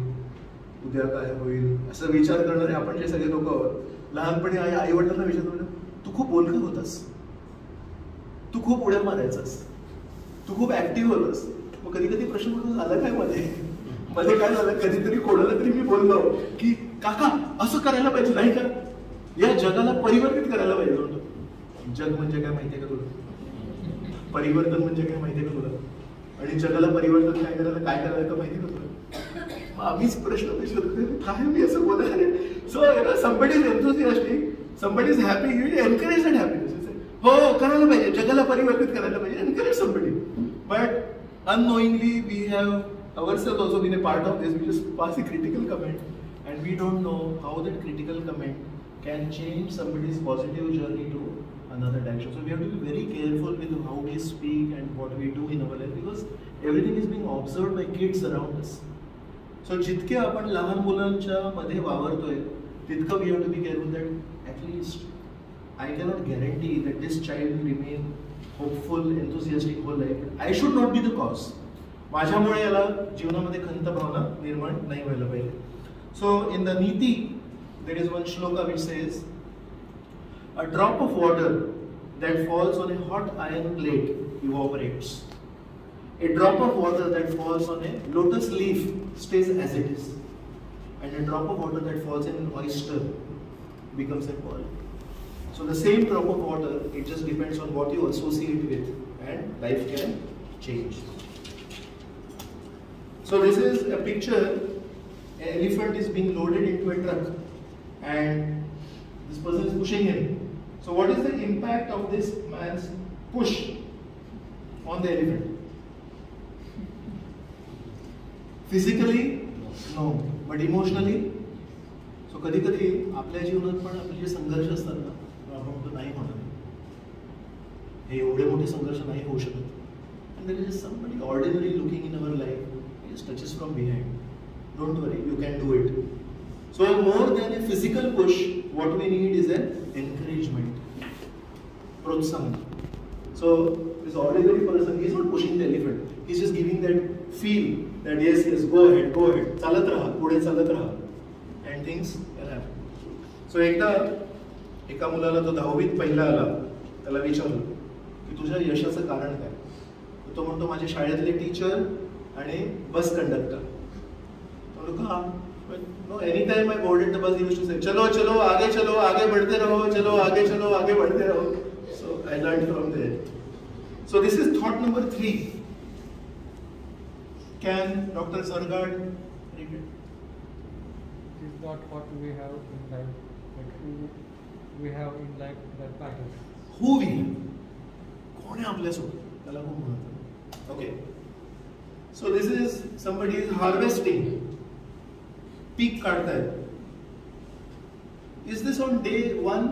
उद्या काय होईल असं विचार करणारे आपण जे सगळे लोक आहोत, लहानपणी आई वडिलांना विचारतो, तू खूप बोलका होतास, तू खूप उड्या मारायचास, तू खूप ऍक्टिव्ह होतास. मग कधी कधी प्रश्न पडतो, झालं काय मध्ये काय झालं, कधीतरी कोणाला तरी मी बोललो की काका असं करायला पाहिजे नाही का, या जगाला परिवर्तित करायला पाहिजे. जग म्हणजे काय माहितीये का तुला? परिवर्तन म्हणजे काय माहितीये का तुला? आणि जगाला परिवर्तन काय करायला का माहिती का तुला? मग आम्हीच प्रश्न विचारतो, काय मी असं बोलणार आहे. सो somebody is enthusiastic, somebody is happy, you encourage that happiness. हो करायला पाहिजे, जगाला परिवर्तित करायला पाहिजे, encourage somebody. But unknowingly we have ourselves also been a part of this. We just pass a critical comment and we don't know how that critical comment can change somebody's positive journey to another direction. So we have to be very careful with how we speak and what we do in our life, because everything is being observed by kids around us. So जितके आपण लहान मुलांच्या मध्ये वावरतोय, तितकं we have to be careful that at least I cannot guarantee that this child will remain hopeful, enthusiastic whole life. I should not be the cause. माझ्यामुळे याला जीवनामध्ये खंत भावना निर्माण नाही व्हायला पाहिजे. So in the Niti, there is one shloka which says, a drop of water that falls on a hot iron plate evaporates. A drop of water that falls on a lotus leaf stays as it is. And a drop of water that falls in an oyster becomes a pearl. So the same drop of water, it just depends on what you associate with, and life can change. So this is a picture. An elephant is being loaded into a truck and this person is pushing him. So what is the impact of this man's push on the elephant? Physically? No. But emotionally? So कधी कधी आपल्या जीवनात पण आपले जे संघर्ष असतात ना, आपण म्हणतो नाही होणार, हे एवढे मोठे संघर्ष नाही होऊ शकत. And there is somebody ordinary looking in our life, he just touches from behind. Don't worry, you can do it. So more than a physical push, what we need is an encouragement, protsahan. So this ordinary person, he is not pushing the elephant. He is just giving that feel that yes, go ahead, chalat raha, pude chalat raha, and things can happen. So एका मुलाला तो 10वीत पहिला आला, त्याला विचारलं की तुझ्या यशाचं कारण काय? तो म्हणतो माझ्या शाळेतले टीचर आणि bus conductor. No, anytime I boarded the bus, he used to say, "Chalo, chalo, आगे बढ़ते रहो, चलो, आगे बढ़ते रहो." So I learned from there. So this is thought number 3. Can Dr. Sargad read it? It is not what we have in life, but who we have in life that matters. Who we have? कोण आहे आपल्यासोबत? त्याला खूप महत्त्व. Okay. So this is somebody is harvesting. Peak काढतायत. Is this on day 1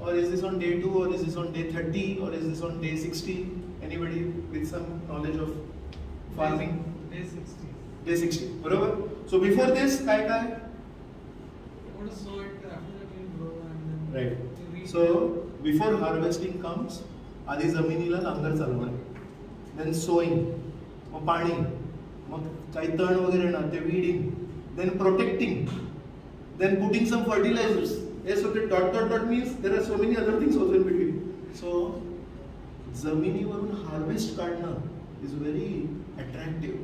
or is this on day 2 or is this on day 30 or is this on day 60? Anybody with some knowledge of farming? Day 60. Day 60. बरोबर? So before this काय? You want to sow it, after that you grow and then Right. So before harvesting comes, आधी जमिनीला नांगर चालवणे. Then sowing. मग पाणी. मग काही तण वगैरे ना ते weeding. Then protecting, then putting some fertilizers. Yes, so the dot means there are so many other things also in between. So, जमिनीवरून harvest काढणं is very attractive.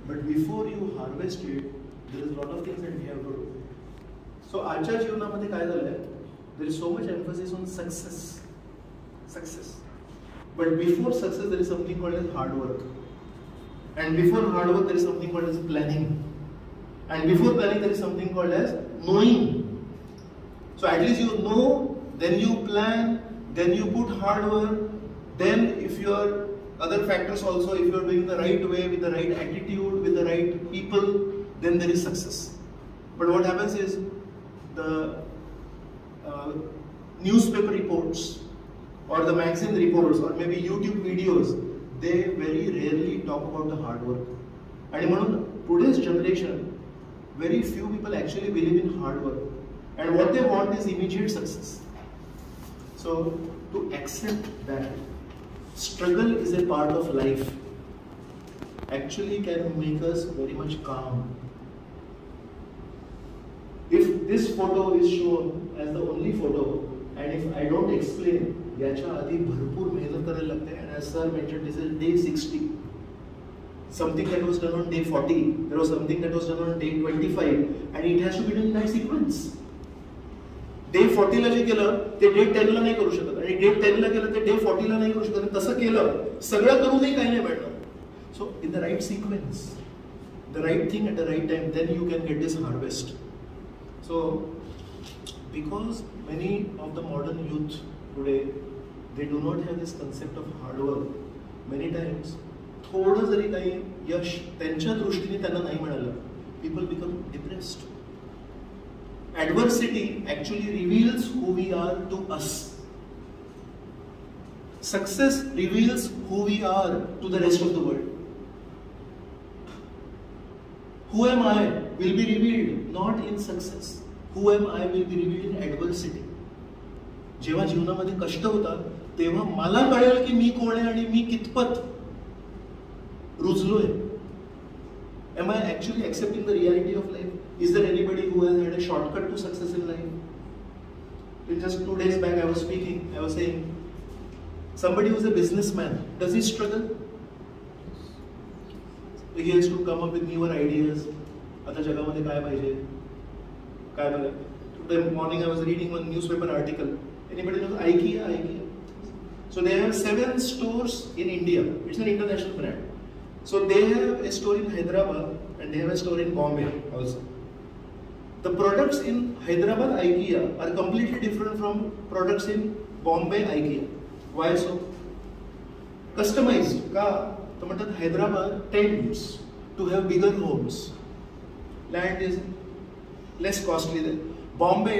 But before you harvest it, there is a lot of things that we have to do. So, आजच्या जीवनामध्ये काय झालंय? There is so much emphasis on success. But before success, there is something called as hard work. And before hard work, there is something called as planning. And before planning, there is something called as knowing. So at least you know, then you plan, then you put hard work, then if your other factors also, if you are doing the right way, with the right attitude, with the right people, then there is success. But what happens is, the newspaper reports, or the magazine reports, or maybe YouTube videos, they very rarely talk about the hard work. And म्हणून today's generation, very few people actually believe in hard work, and what they want is immediate success. So to accept that struggle is a part of life actually can make us very much calm. If this photo is shown as the only photo, and if I don't explain, याच्या आधी भरपूर मेहनत करायला लागते, and as sir mentioned, this is day 60. Something that was done on day 40, there was something that was done on day 25, and it has to be done in that sequence. Day 40 ला जे केलं ते day 10 ला नाही करू शकत, आणि day 10 ला केलं ते day 40 ला नाही करू शकत. तसं केलं सगळं करूनही काही नाही मिळणार. So in the right sequence, the right thing at the right time, then you can get this harvest. So because many of the modern youth today, they do not have this concept of hard work, many times थोडं जरी काही यश त्यांच्या दृष्टीने त्यांना नाही मिळालं, people become depressed. Adversity actually reveals who we are to us. Success reveals who we are to the rest of the world. Who am I will be revealed not in success. Who am I will be revealed in adversity. जेव्हा जीवनामध्ये कष्ट होतात तेव्हा मला कळेल की मी कोण आहे आणि मी कितपत रुजलोय. Am I actually accepting the reality of life? Is there anybody who has had a shortcut to success in life? Just 2 days back I was speaking, I was saying, somebody who is a businessman, does he struggle? He has to come up with newer ideas. आता जगामध्ये काय पाहिजे, काय बघा. Today morning I was reading one newspaper article. Anybody knows IKEA? So they have 7 stores in India. It's an international brand. So they have a store in Hyderabad and they have a store in Bombay also. The products in Hyderabad IKEA are completely different from products in Bombay IKEA. Why so? Customized. का? तो म्हणतात Hyderabad tends to have bigger homes. Land is less costly there. Bombay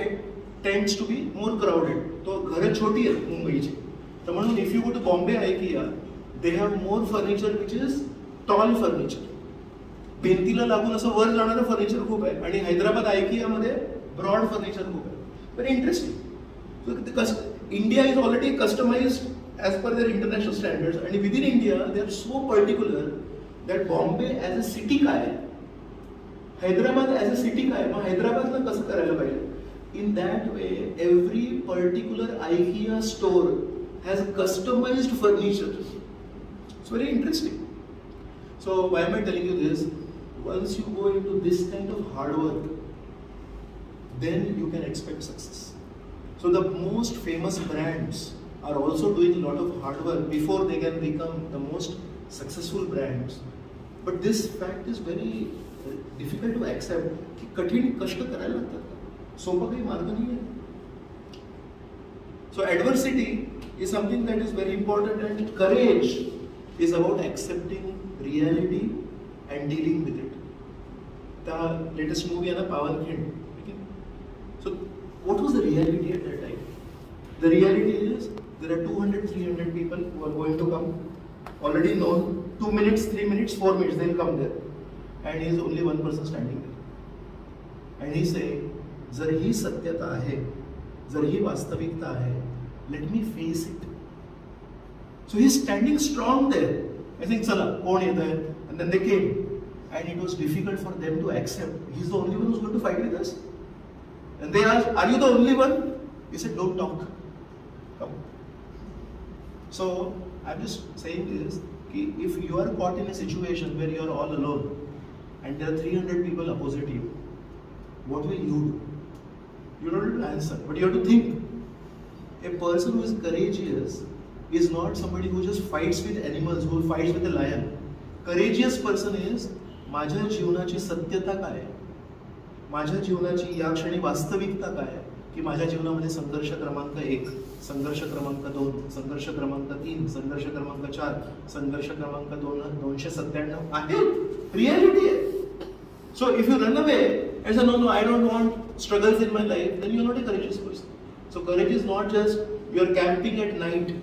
tends to be more crowded. तो घरं छोटी आहेत मुंबईची. तर म्हणून if you go to Bombay IKEA, they have more furniture which is tall furniture. भिंतीला लागून असं वर जाणारं फर्निचर खूप आहे आणि हैदराबाद IKEA मध्ये ब्रॉड फर्निचर खूप आहे. Very interesting. India is already customized as per their international standards आणि within India they are so particular that Bombay as a city काय, हैदराबाद ॲज अ सिटी काय, मग हैदराबादला कसं करायला पाहिजे. In that way every particular IKEA store has customized furniture. It's very interesting. So why am I telling you this? Once you go into this kind of hard work, then you can expect success. So the most famous brands are also doing a lot of hard work before they can become the most successful brands. But this fact is very difficult to accept. कि कठिन कष्ट करायला लागतात, सोपा काही मार्ग नाही आहे. So adversity is something that is very important, and courage is about accepting reality and dealing with it. The latest movie is Pawankhand. Okay? So what was the reality at that time? The reality is there are 200-300 people who are going to come, already known. 2 minutes, 3 minutes, 4 minutes they'll come there, and he is only one person standing there. And he saying, जर ही सत्यता आहे, जर ही वास्तविकता आहे, let me face it. So he is standing strong there. I think चला कोण येत आहे, and then they came, and it was difficult for them to accept. He's the only one who's going to fight with us. And they asked, "Are you the only one?" He said, "Don't talk. Come." So I'm just saying this: if you are caught in a situation where you are all alone, and there are 300 people opposite you, what will you do? You don't have to answer, but you have to think. A person who is courageous is not somebody who just fights with animals, who fights with a lion. Courageous person is, माझ्या जीवनाची सत्यता काय, माझ्या जीवनाची या क्षणी वास्तविकता काय, की माझ्या जीवनामध्ये संघर्ष क्रमांक 1, संघर्ष क्रमांक 2, संघर्ष क्रमांक 3, संघर्ष क्रमांक 4, संघर्ष क्रमांक 297 आहे. रियालिटी आहे. So if you run away and say, no, I don't want struggles in my life, then you're not a courageous person. So courage is not just you're camping at night,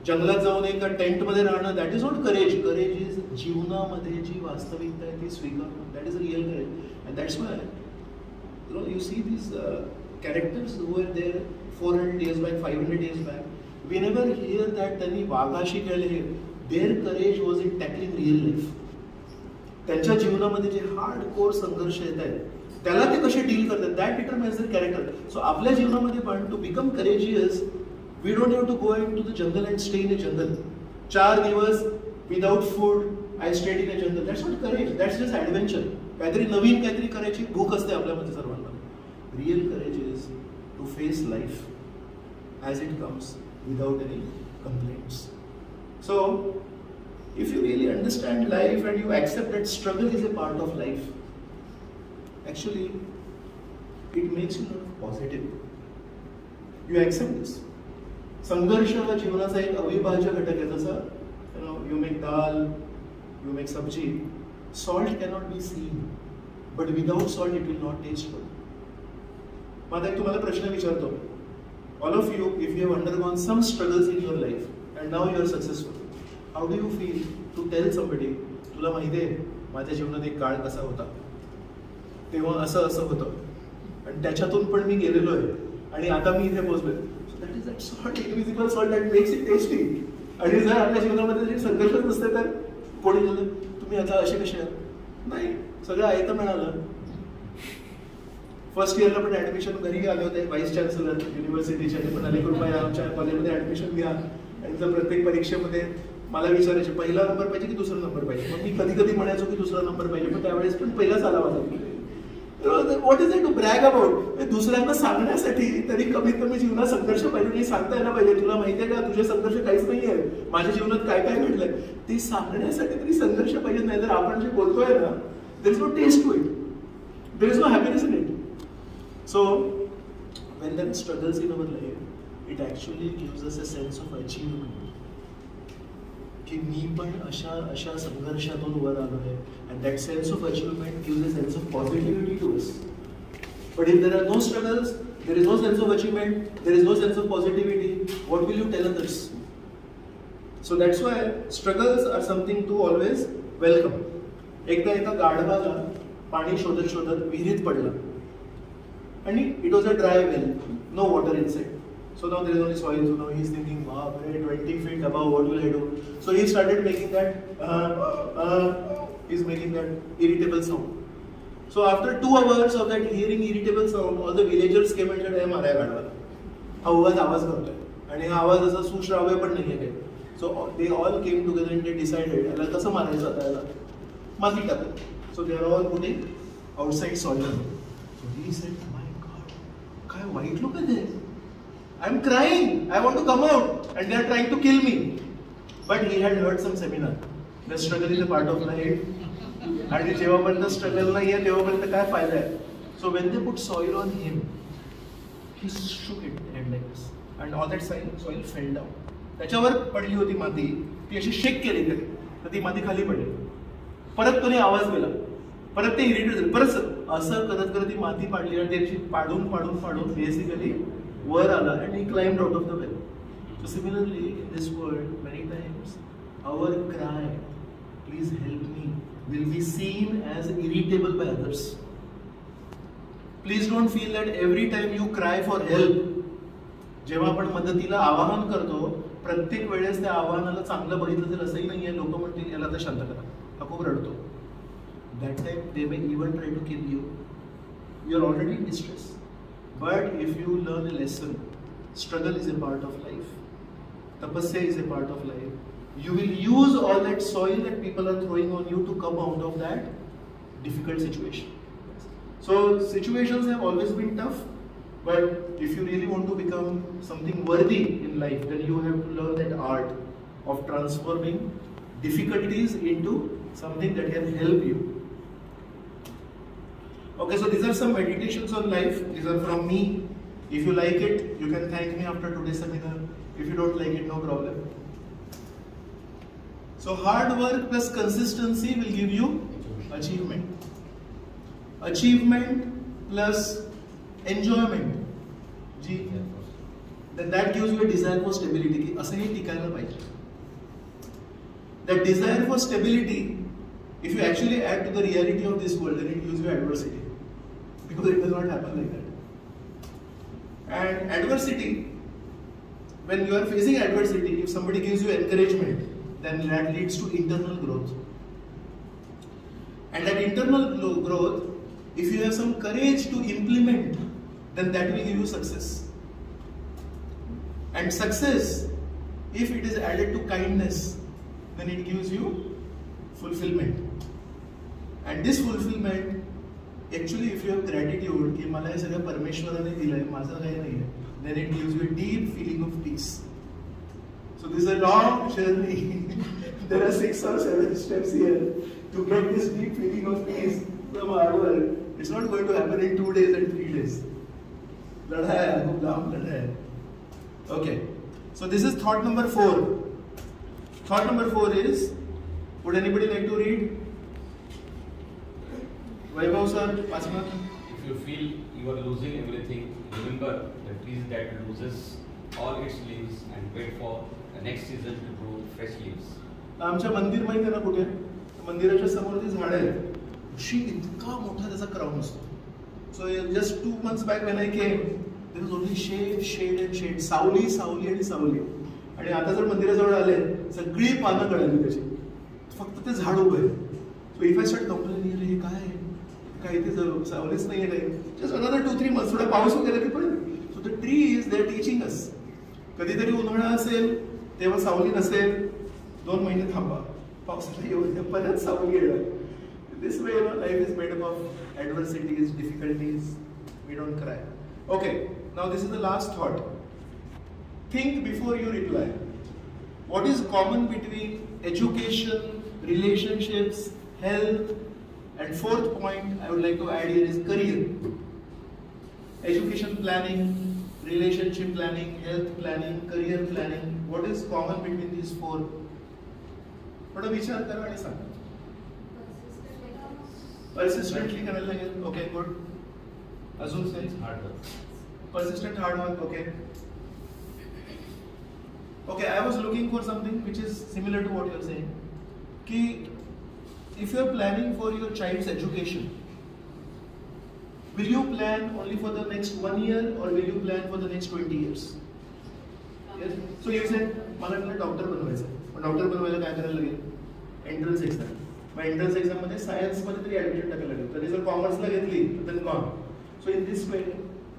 जंगलात जाऊन एका tent मध्ये राहणं. That is not courage. Courage is जीवनामध्ये जी वास्तविकता आहे ती स्वीकारणं. That is real courage. And that's why you see these characters who are there 400 years back, 500 years back. We never hear that त्यांनी वाघाशी केले. Their courage was in tackling real life. त्यांच्या जीवनामध्ये जे हार्ड कोर संघर्ष येत आहेत त्याला ते कसे डील करतात, that determines their character. So आपल्या जीवनामध्ये पण to become courageous, we don't have to go into the jungle and stay in a jungle. 4 दिवस without food, I stayed in a jungle. That's not courage. That's just adventure. काहीतरी नवीन काहीतरी करायची भूक असते आपल्यामध्ये सर्वांना. Real courage is to face life as it comes without any complaints. So, if you really understand life and you accept that struggle is a part of life, actually, it makes you more positive. You accept this. संघर्ष हा जीवनाचा एक अविभाज्य घटक आहे. जसं you make dal, you make sabzi, salt cannot be seen, but without salt it will not taste good. माझा एक तुम्हाला प्रश्न विचारतो. All of you, if you have undergone some struggles in your life and now you are successful, how do you feel to tell somebody, तुला माहिती आहे माझ्या जीवनात एक काळ कसा होता, तेव्हा असं असं होतं आणि त्याच्यातून पण मी गेलेलो आहे आणि आता मी इथे पोहोचलोय. So that is that salt, invisible salt that makes it tasty. आणि जर आपल्या जीवनामध्ये जरी संघर्षच नसते तर कोणी बोललं तुम्ही आता असे कसे आहात, नाही सगळं आहे तर मिळालं. फर्स्ट इयरला पण ऍडमिशन घरी आले होते व्हाईस चान्सलर युनिव्हर्सिटीचे, ते म्हणाले कृपया आमच्या कॉलेजमध्ये ऍडमिशन घ्या. आणि जर प्रत्येक परीक्षेमध्ये मला विचारायचे पहिला नंबर पाहिजे की दुसरा नंबर पाहिजे, मग मी कधी कधी म्हणायचो की दुसरा नंबर पाहिजे, पण त्यावेळेस पण पहिलाच आला माझा. What is it to brag about, दुसऱ्यांना सांगण्यासाठी तरी कमीत कमी जीवनात संघर्ष पाहिजे, नाही सांगता यायला पाहिजे. तुला माहितीये का तुझे संघर्ष काहीच नाही आहे, माझ्या जीवनात काय काय घडलंय ते सांगण्यासाठी तरी संघर्ष पाहिजे. नाही तर आपण जे बोलतोय ना, there is no taste to it, there is no happiness in it. So, when there are struggles in our life, it actually gives us a sense of achievement. कि मी पण अशा संघर्षातून वर आलो आहे, and that sense of achievement gives a sense of positivity to us. But if there are no struggles, there is no sense of achievement, there is no sense of positivity, what will you tell others? So that's why struggles are something to always welcome. एकदा एका गाढवाला पाणी शोधत शोधत विहिरीत पडला. And it was a dry well, no water inside. So now there is only soil. So now he is thinking, wow, 20 feet above, what will I do? So he started making that, he's making that irritable sound. So after 2 hours of that hearing irritable sound, all the villagers came and said, "Hey, मारा गाढवाला. हा उगाच आवाज करतोय आणि हा आवाज असा सुश्राव्य पण नाहीये काही." So they all came together and they decided, याला कसं मारायचं आता, याला माती टाकू. So they are all putting outside soil. So he said, काय वाईट लोक आहेत, I am crying, I want to come out and they are trying to kill me. But he had heard some seminar, the struggle is a part of life. आणि जेव्हापर्यंत struggle नाही आहे तेव्हापर्यंत काय फायदा आहे. So when they put soil on him, he shook it head like this and all that soil fell down. त्याच्यावर पडली होती माती, ती अशी शेक केली तरी तर ती माती खाली पडली. परत कोणी आवाज दिला, परत ते इरिटेट झाले, परत असं करत करत ती माती पाडली आणि त्याची पाडून पाडून पाडून बेसिकली वर आला and he climbed out of the well. So similarly in this world many times our cry, please help me, will be seen as irritable by others. Please don't feel that every time you cry for help, जेव्हा आपण मदतीला आवाहन करतो प्रत्येक वेळेस त्या आवाहनाला चांगलं बघितलं जाईल असंही नाहीये. लोक म्हणतील याला तर शांत करा, हा खूप रडतो. That time they may even try to kill you. You are already in distress. But if you learn a lesson, struggle is a part of life. Tapasya is a part of life. You will use all that soil that people are throwing on you to come out of that difficult situation. So situations have always been tough, but if you really want to become something worthy in life, then you have to learn that art of transforming difficulties into something that can help you. Okay, so these are some meditations on life. These are from me. If you like it, you can thank me after today's seminar. If you don't like it, no problem. So hard work plus consistency will give you achievement. Achievement plus enjoyment. Ji. Then that gives you a desire for stability. की असंही टिकायला पाहिजे. That desire for stability, if you actually add to the reality of this world, then it gives you adversity. Because it does not happen like that. And adversity, when you are facing adversity, if somebody gives you encouragement, then that leads to internal growth. And that internal growth, if you have some courage to implement, then that will give you success. And success, if it is added to kindness, then it gives you fulfillment. And this fulfillment, actually if you have gratitude कि मला हे सगळं परमेश्वराने दिलंय, माझं काही नाहीये, then it gives you a deep feeling of peace. So this is a long journey. There are 6 or 7 steps here to get this deep feeling of peace from hard work. It's not going to happen in 2 days and 3 days. लड़ा है, खूब लाम लड़ा है. Okay. So this is thought number 4. Thought number 4 is, would anybody like to read? Vaibhav sir, Pasma. If you feel you are losing everything, remember the tree that loses all its leaves and wait for the next season to grow fresh leaves. आमच्या मंदिर माहिती आहे ना कुठे? मंदिराच्या समोर ती झाड आहे. शी इतका मोठा त्याचा क्राउन असतो. So just 2 months back when I came, there is only shade shade and shade, सावली सावली आणि सावली. आणि आता जर मंदिराजवळ आले सगळी पानं गळाली त्याची, फक्त ते झाड उभं आहे. So if I start complaining, हे काय काय ते सावलीच नाहीये काही, जस्ट अनदर 2-3 months, थोडा पाऊस वगैरे की पण. So the tree is there teaching us. कधीतरी उन्हाळा असेल तेव्हा सावली नसेल, 2 महिने थांबा, पावसाला येऊन परत सावली येणार. This way life is made up of adversities, difficulties. We don't cry. Okay, now this is the last thought. Think before you reply. What is common between education, relationships, health, and fourth point I would like to add here is career. Education planning, relationship planning, health planning, career planning. What is common between these four? थोडा विचार करा आणि सांगा. Persistently करायला लागेल. Okay, good. अजून hard work. Persistent hard work. Okay. Okay, I was looking for something which is similar to what you are saying. Ki if you are planning for your child's education, will you plan only for the next 1 year or will you plan for the next 20 years? Yes. So you said, मला doctor बनवायचं आहे. पण doctor बनवायला काय करायला लागेल? Entrance exam. मग entrance exam मध्ये सायन्समध्ये तरी ऍडमिशन टाकायला लागेल. तरी जर कॉमर्सला घेतली तर gone. So in this way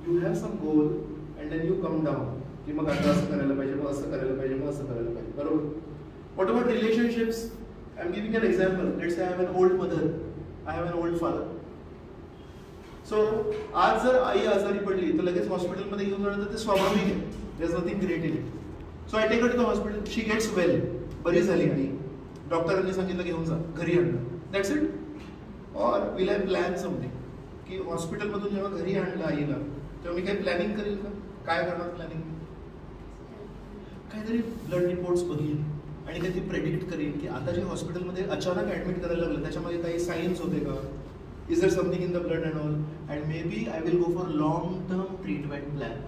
you have some goal and then you come down. की मग आता असं करायला पाहिजे, मग असं करायला पाहिजे, मग असं करायला पाहिजे. बरोबर. What about relationships? I am giving an example. Let's say I have an old mother, I have an old father. So आज जर आई आजारी पडली तर लगेच हॉस्पिटलमध्ये घेऊन जाणं तर ते स्वाभाविक आहे. There is nothing great in it. So I take her to the hospital. She gets well, बरी झाली आणि डॉक्टरांनी सांगितलं घेऊन जा, घरी आणलं. That's it. Or will I plan something की हॉस्पिटलमधून जेव्हा घरी आणलं आईला तेव्हा मी काही प्लॅनिंग करेल का? काय करणार प्लॅनिंग? काहीतरी ब्लड रिपोर्ट्स बघीन आणि काही प्रेडिक्ट करेन की आता जे हॉस्पिटलमध्ये अचानक ॲडमिट करायला लागलं त्याच्यामध्ये काही सायन्स होते का? Is there something in the blood and all? And maybe I will go for long term treatment plan.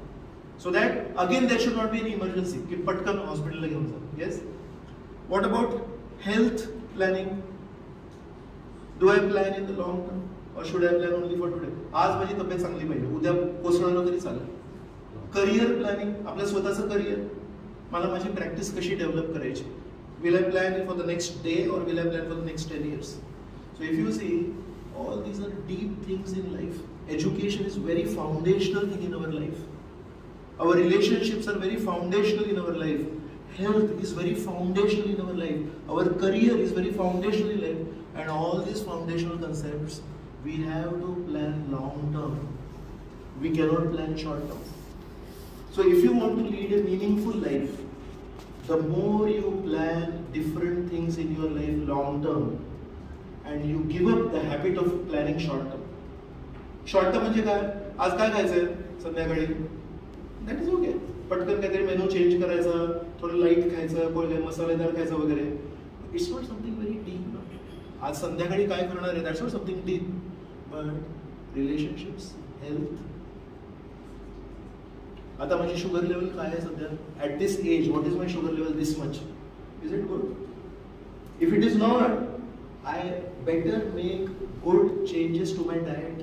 So that again that should not be an emergency की पटकन हॉस्पिटलला घेऊन जा. Yes. What about health planning? Do I plan in the long term or should I plan only for today? आज माझी तब्येत चांगली पाहिजे, उद्या कोसळलं तरी चालेल. करिअर प्लॅनिंग, आपलं स्वतःचं करिअर, मला माझी प्रॅक्टिस कशी डेव्हलप करायची. Will I plan for the next day or will I plan for the next 10 years? So if you see, all these are deep things in life. Education is very foundational thing in our life. Our relationships are very foundational in our life. Health is very foundational in our life. Our career is very foundational in life. And all these foundational concepts, we have to plan long term. We cannot plan short term. So if you want to lead a meaningful life, the more you plan different things in your life long term, and you give up the habit of planning short term. Short term म्हणजे काय? आज काय खायचंय संध्याकाळी? That is okay. पटकन काहीतरी menu change करायचा, थोडं लाईट खायचं, कोणते मसालेदार खायचं वगैरे. It's not something very deep. आज संध्याकाळी काय करणार आहे? That's not something deep. But relationships, health. आता माझी शुगर लेवल काय आहे सध्या? At this age what is my sugar level? This much. Is it good? If it is not, I better make good changes to my diet.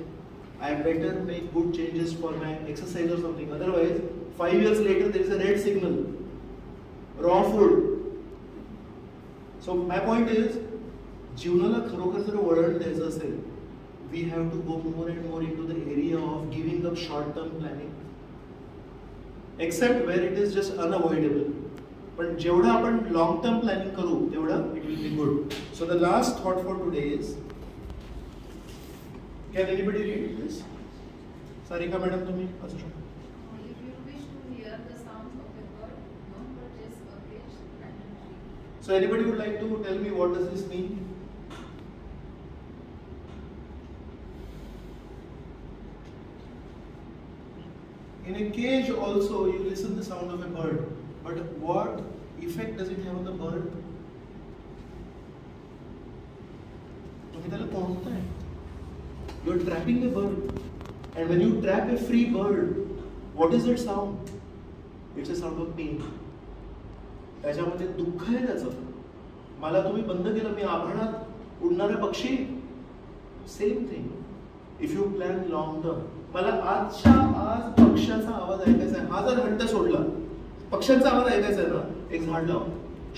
I better make good changes for my exercise or something. Otherwise, 5 years later, there is a red signal. Raw food. So my point is, जीवनाला खरोखर जर वळण द्यायचं असेल, we have to go more and more into the area of giving up short-term planning. Except where it is just unavoidable. पण जेवढं आपण long term planning करू तेवढं it will be good. So the last thought for today is, can anybody read this? Sarika madam तुम्ही वाचू शकता. If you wish to hear the sounds of a bird, don't purchase a cage randomly. So anybody would like to tell me what does this mean? In a cage also you listen the sound of a bird. But what effect does it have on the bird? तुम्ही त्याला कोणताय? You're trapping a bird, and when you trap a free bird, what is that sound? It's a sound of pain. त्याच्यामध्ये दुःख आहे त्याचं. मला तुम्ही बंद केलं, मी आभाळात उडणारा पक्षी. Same thing. If you plan long term, मला आजच्या आज पक्ष्याचा आवाज ऐकायचा आहे, हा जर हट्ट सोडला, पक्ष्यांचा आवाज ऐकायचा आहे ना, एक झाड लावा,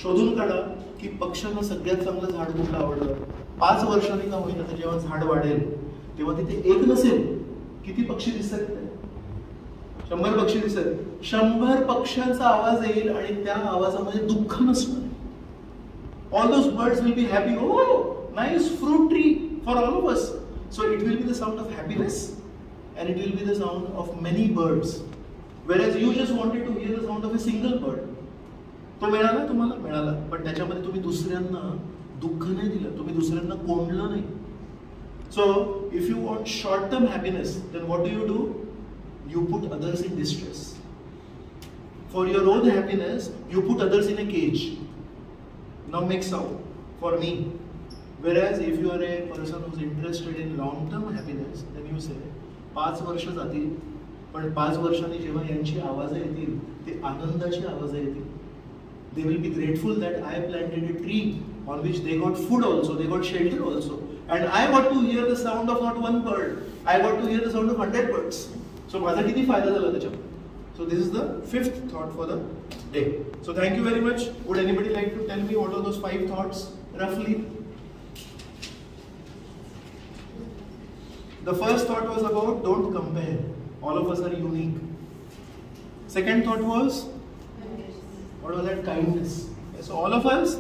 शोधून काढा की पक्ष्यांना सगळ्यात चांगलं झाड कुठलं आवडलं. 5 वर्षांनी का होईना जेव्हा झाड वाढेल तेव्हा तिथे एक नसेल, किती पक्षी दिसतात, 100 पक्षी दिसतात, 100 पक्ष्यांचा आवाज येईल आणि त्या आवाजामध्ये दुःख नसणार. All those birds will be happy. Oh, nice fruit tree for all of us. So it will be the sound of happiness, and it will be the sound of many birds. Whereas you just wanted to hear the sound of a single bird. तो मिळाला तुम्हाला, मिळाला, पण त्याच्यामध्ये तुम्ही दुसऱ्यांना दुःख नाही दिलं, तुम्ही दुसऱ्यांना कोंडलं नाही. So if you want short-term happiness, then what do? You put others in distress. For your own happiness, you put others in a cage. Now make sound for me. Whereas if you are a person who is interested in long-term happiness, then you say 5 वर्ष जातील, पण 5 वर्षांनी जेव्हा यांची आवाज येतील, ते आनंदाची आवाज येतील. They will be grateful that I planted a tree on which they got food also, they got shelter also, and I got to hear the sound of not one bird, I got to hear the sound of 100 birds. So माझा किती फायदा झाला त्याच्यात. So this is the 5th thought for the day. So thank you very much. Would anybody like to tell me what are those 5 thoughts roughly? The first thought was about don't compare. All of us are unique. Second thought was, what was that? Kindness. So all of us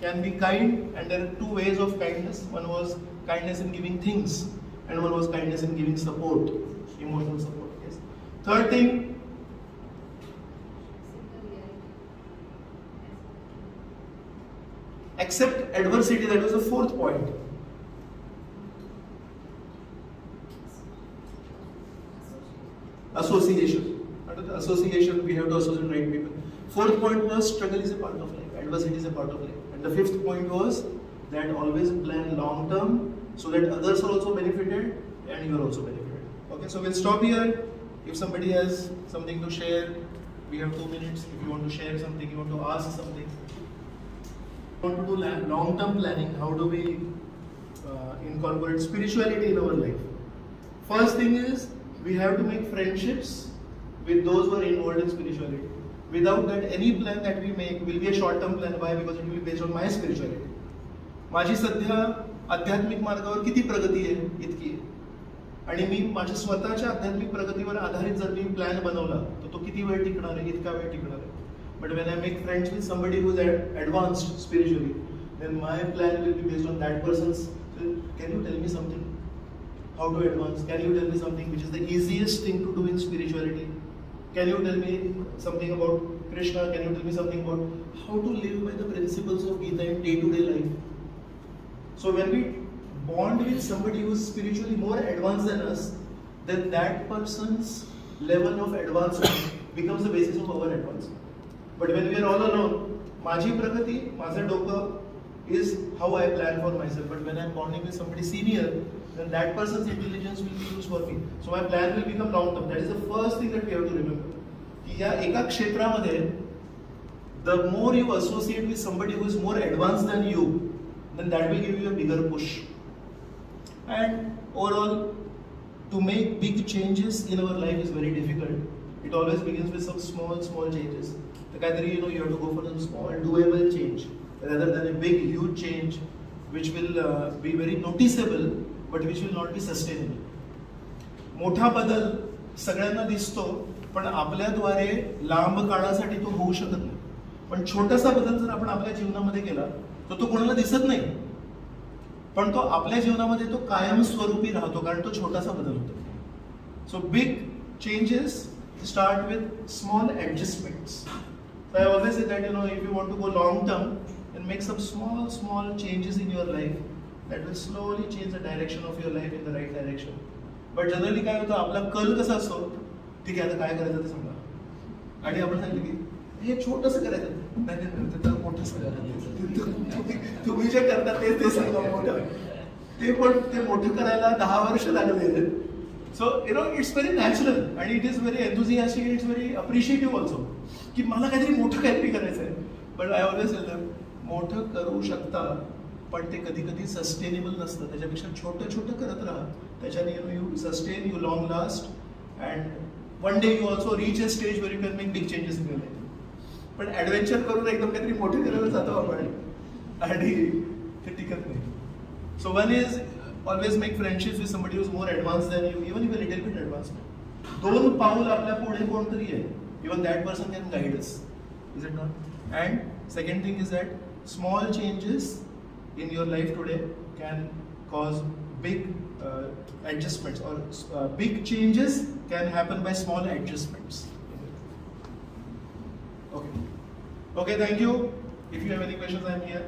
can be kind, and there are 2 ways of kindness. One was kindness in giving things, and one was kindness in giving support, emotional support. Yes. Third thing, accept adversity. That was the 4th point. Association. Under the association, we have to associate right people. 4th point was struggle is a part of life, adversity is a part of life. And the 5th point was that always plan long term so that others are also benefited and you are also benefited. Okay, so we'll stop here. If somebody has something to share, we have 2 minutes. If you want to share something, you want to ask something. Want to do long-term planning, how do we incorporate spirituality in our life? First thing is, we have to make friendships with those who are involved in spirituality. Without that, any plan that we make will be a short-term plan. Why? Because it will be based on my spirituality. माझी सध्या आध्यात्मिक मार्गावर किती प्रगती आहे, इतकी आहे, आणि मी माझ्या स्वतःच्या आध्यात्मिक प्रगतीवर आधारित जर मी प्लॅन बनवला तर तो किती वेळ टिकणार आहे, इतका वेळ टिकणार आहे. But when I make friends with somebody who is advanced spiritually, then my plan will be based on that person's. So can you tell me something? How to advance? Can you tell me something which is the easiest thing to do in spirituality? Can you tell me something about Krishna? Can you tell me something about how to live by the principles of Gita in day-to-day life? So when we bond with somebody who is spiritually more advanced than us, then that person's level of advancement becomes the basis of our advancement. But when we are all alone, माझी प्रगती, माझं डोकं is how I plan for myself. But when I am bonding with somebody senior, then that person's intelligence will be used for me. So my plan will become long term. That is the first thing that we have to remember. की या एका क्षेत्रामध्ये, the more you associate with somebody who is more advanced than you, then that will give you a bigger push. And overall, to make big changes in our life is very difficult. It always begins with some small changes. You have to go for some small doable change rather than a big huge change which will be very noticeable but which will not be sustainable. मोठा बदल सगळ्यांना दिसतो पण आपल्याद्वारे लांब काळासाठी तो होऊ शकत नाही. पण छोटासा बदल जर आपण आपल्या जीवनामध्ये केला तर तो कोणाला दिसत नाही, पण तो आपल्या जीवनामध्ये तो कायमस्वरूपी राहतो कारण तो छोटासा बदल होतो. So big changes start with small adjustments. So I always say that if you want to go long term, then make some small changes in your life that will slowly change the direction of your life in the right direction. But generally काय होतं, आपला कल कसा असतो, ठीक आहे आता काय करायचं ते सांगा, आणि आपण सांगितलं की हे छोटंसं करायचं, नाही तर मोठंसं करायचं, तुम्ही जे करता ते सांगा मोठं, ते पण ते मोठं करायला 10 वर्ष लागले. So it's very natural and it is very enthusiastic and it's very appreciative also. की मला काहीतरी मोठं काहीतरी करायचं आहे. But I always tell them, मोठं करू शकता पण ते कधी कधी सस्टेनेबल नसतं. त्याच्यापेक्षा छोटं छोटं करत राहा. त्याच्याने you sustain, you long last, and one day you also reach a stage where you can make big changes in your life. पण ॲडव्हेंचर करून एकदम काहीतरी मोठे करायला जातो आपण आणि ते टिकत नाही. So one is always make friendships with somebody who is more advance than you, even if a little bit advance. 2 पाऊल आपल्या पुढे कोणतरी आहे, even that person can guide us, is it not? And second thing is that small changes in your life today can cause big adjustments, or big changes can happen by small adjustments. Okay, thank you. If you have any questions, I am here.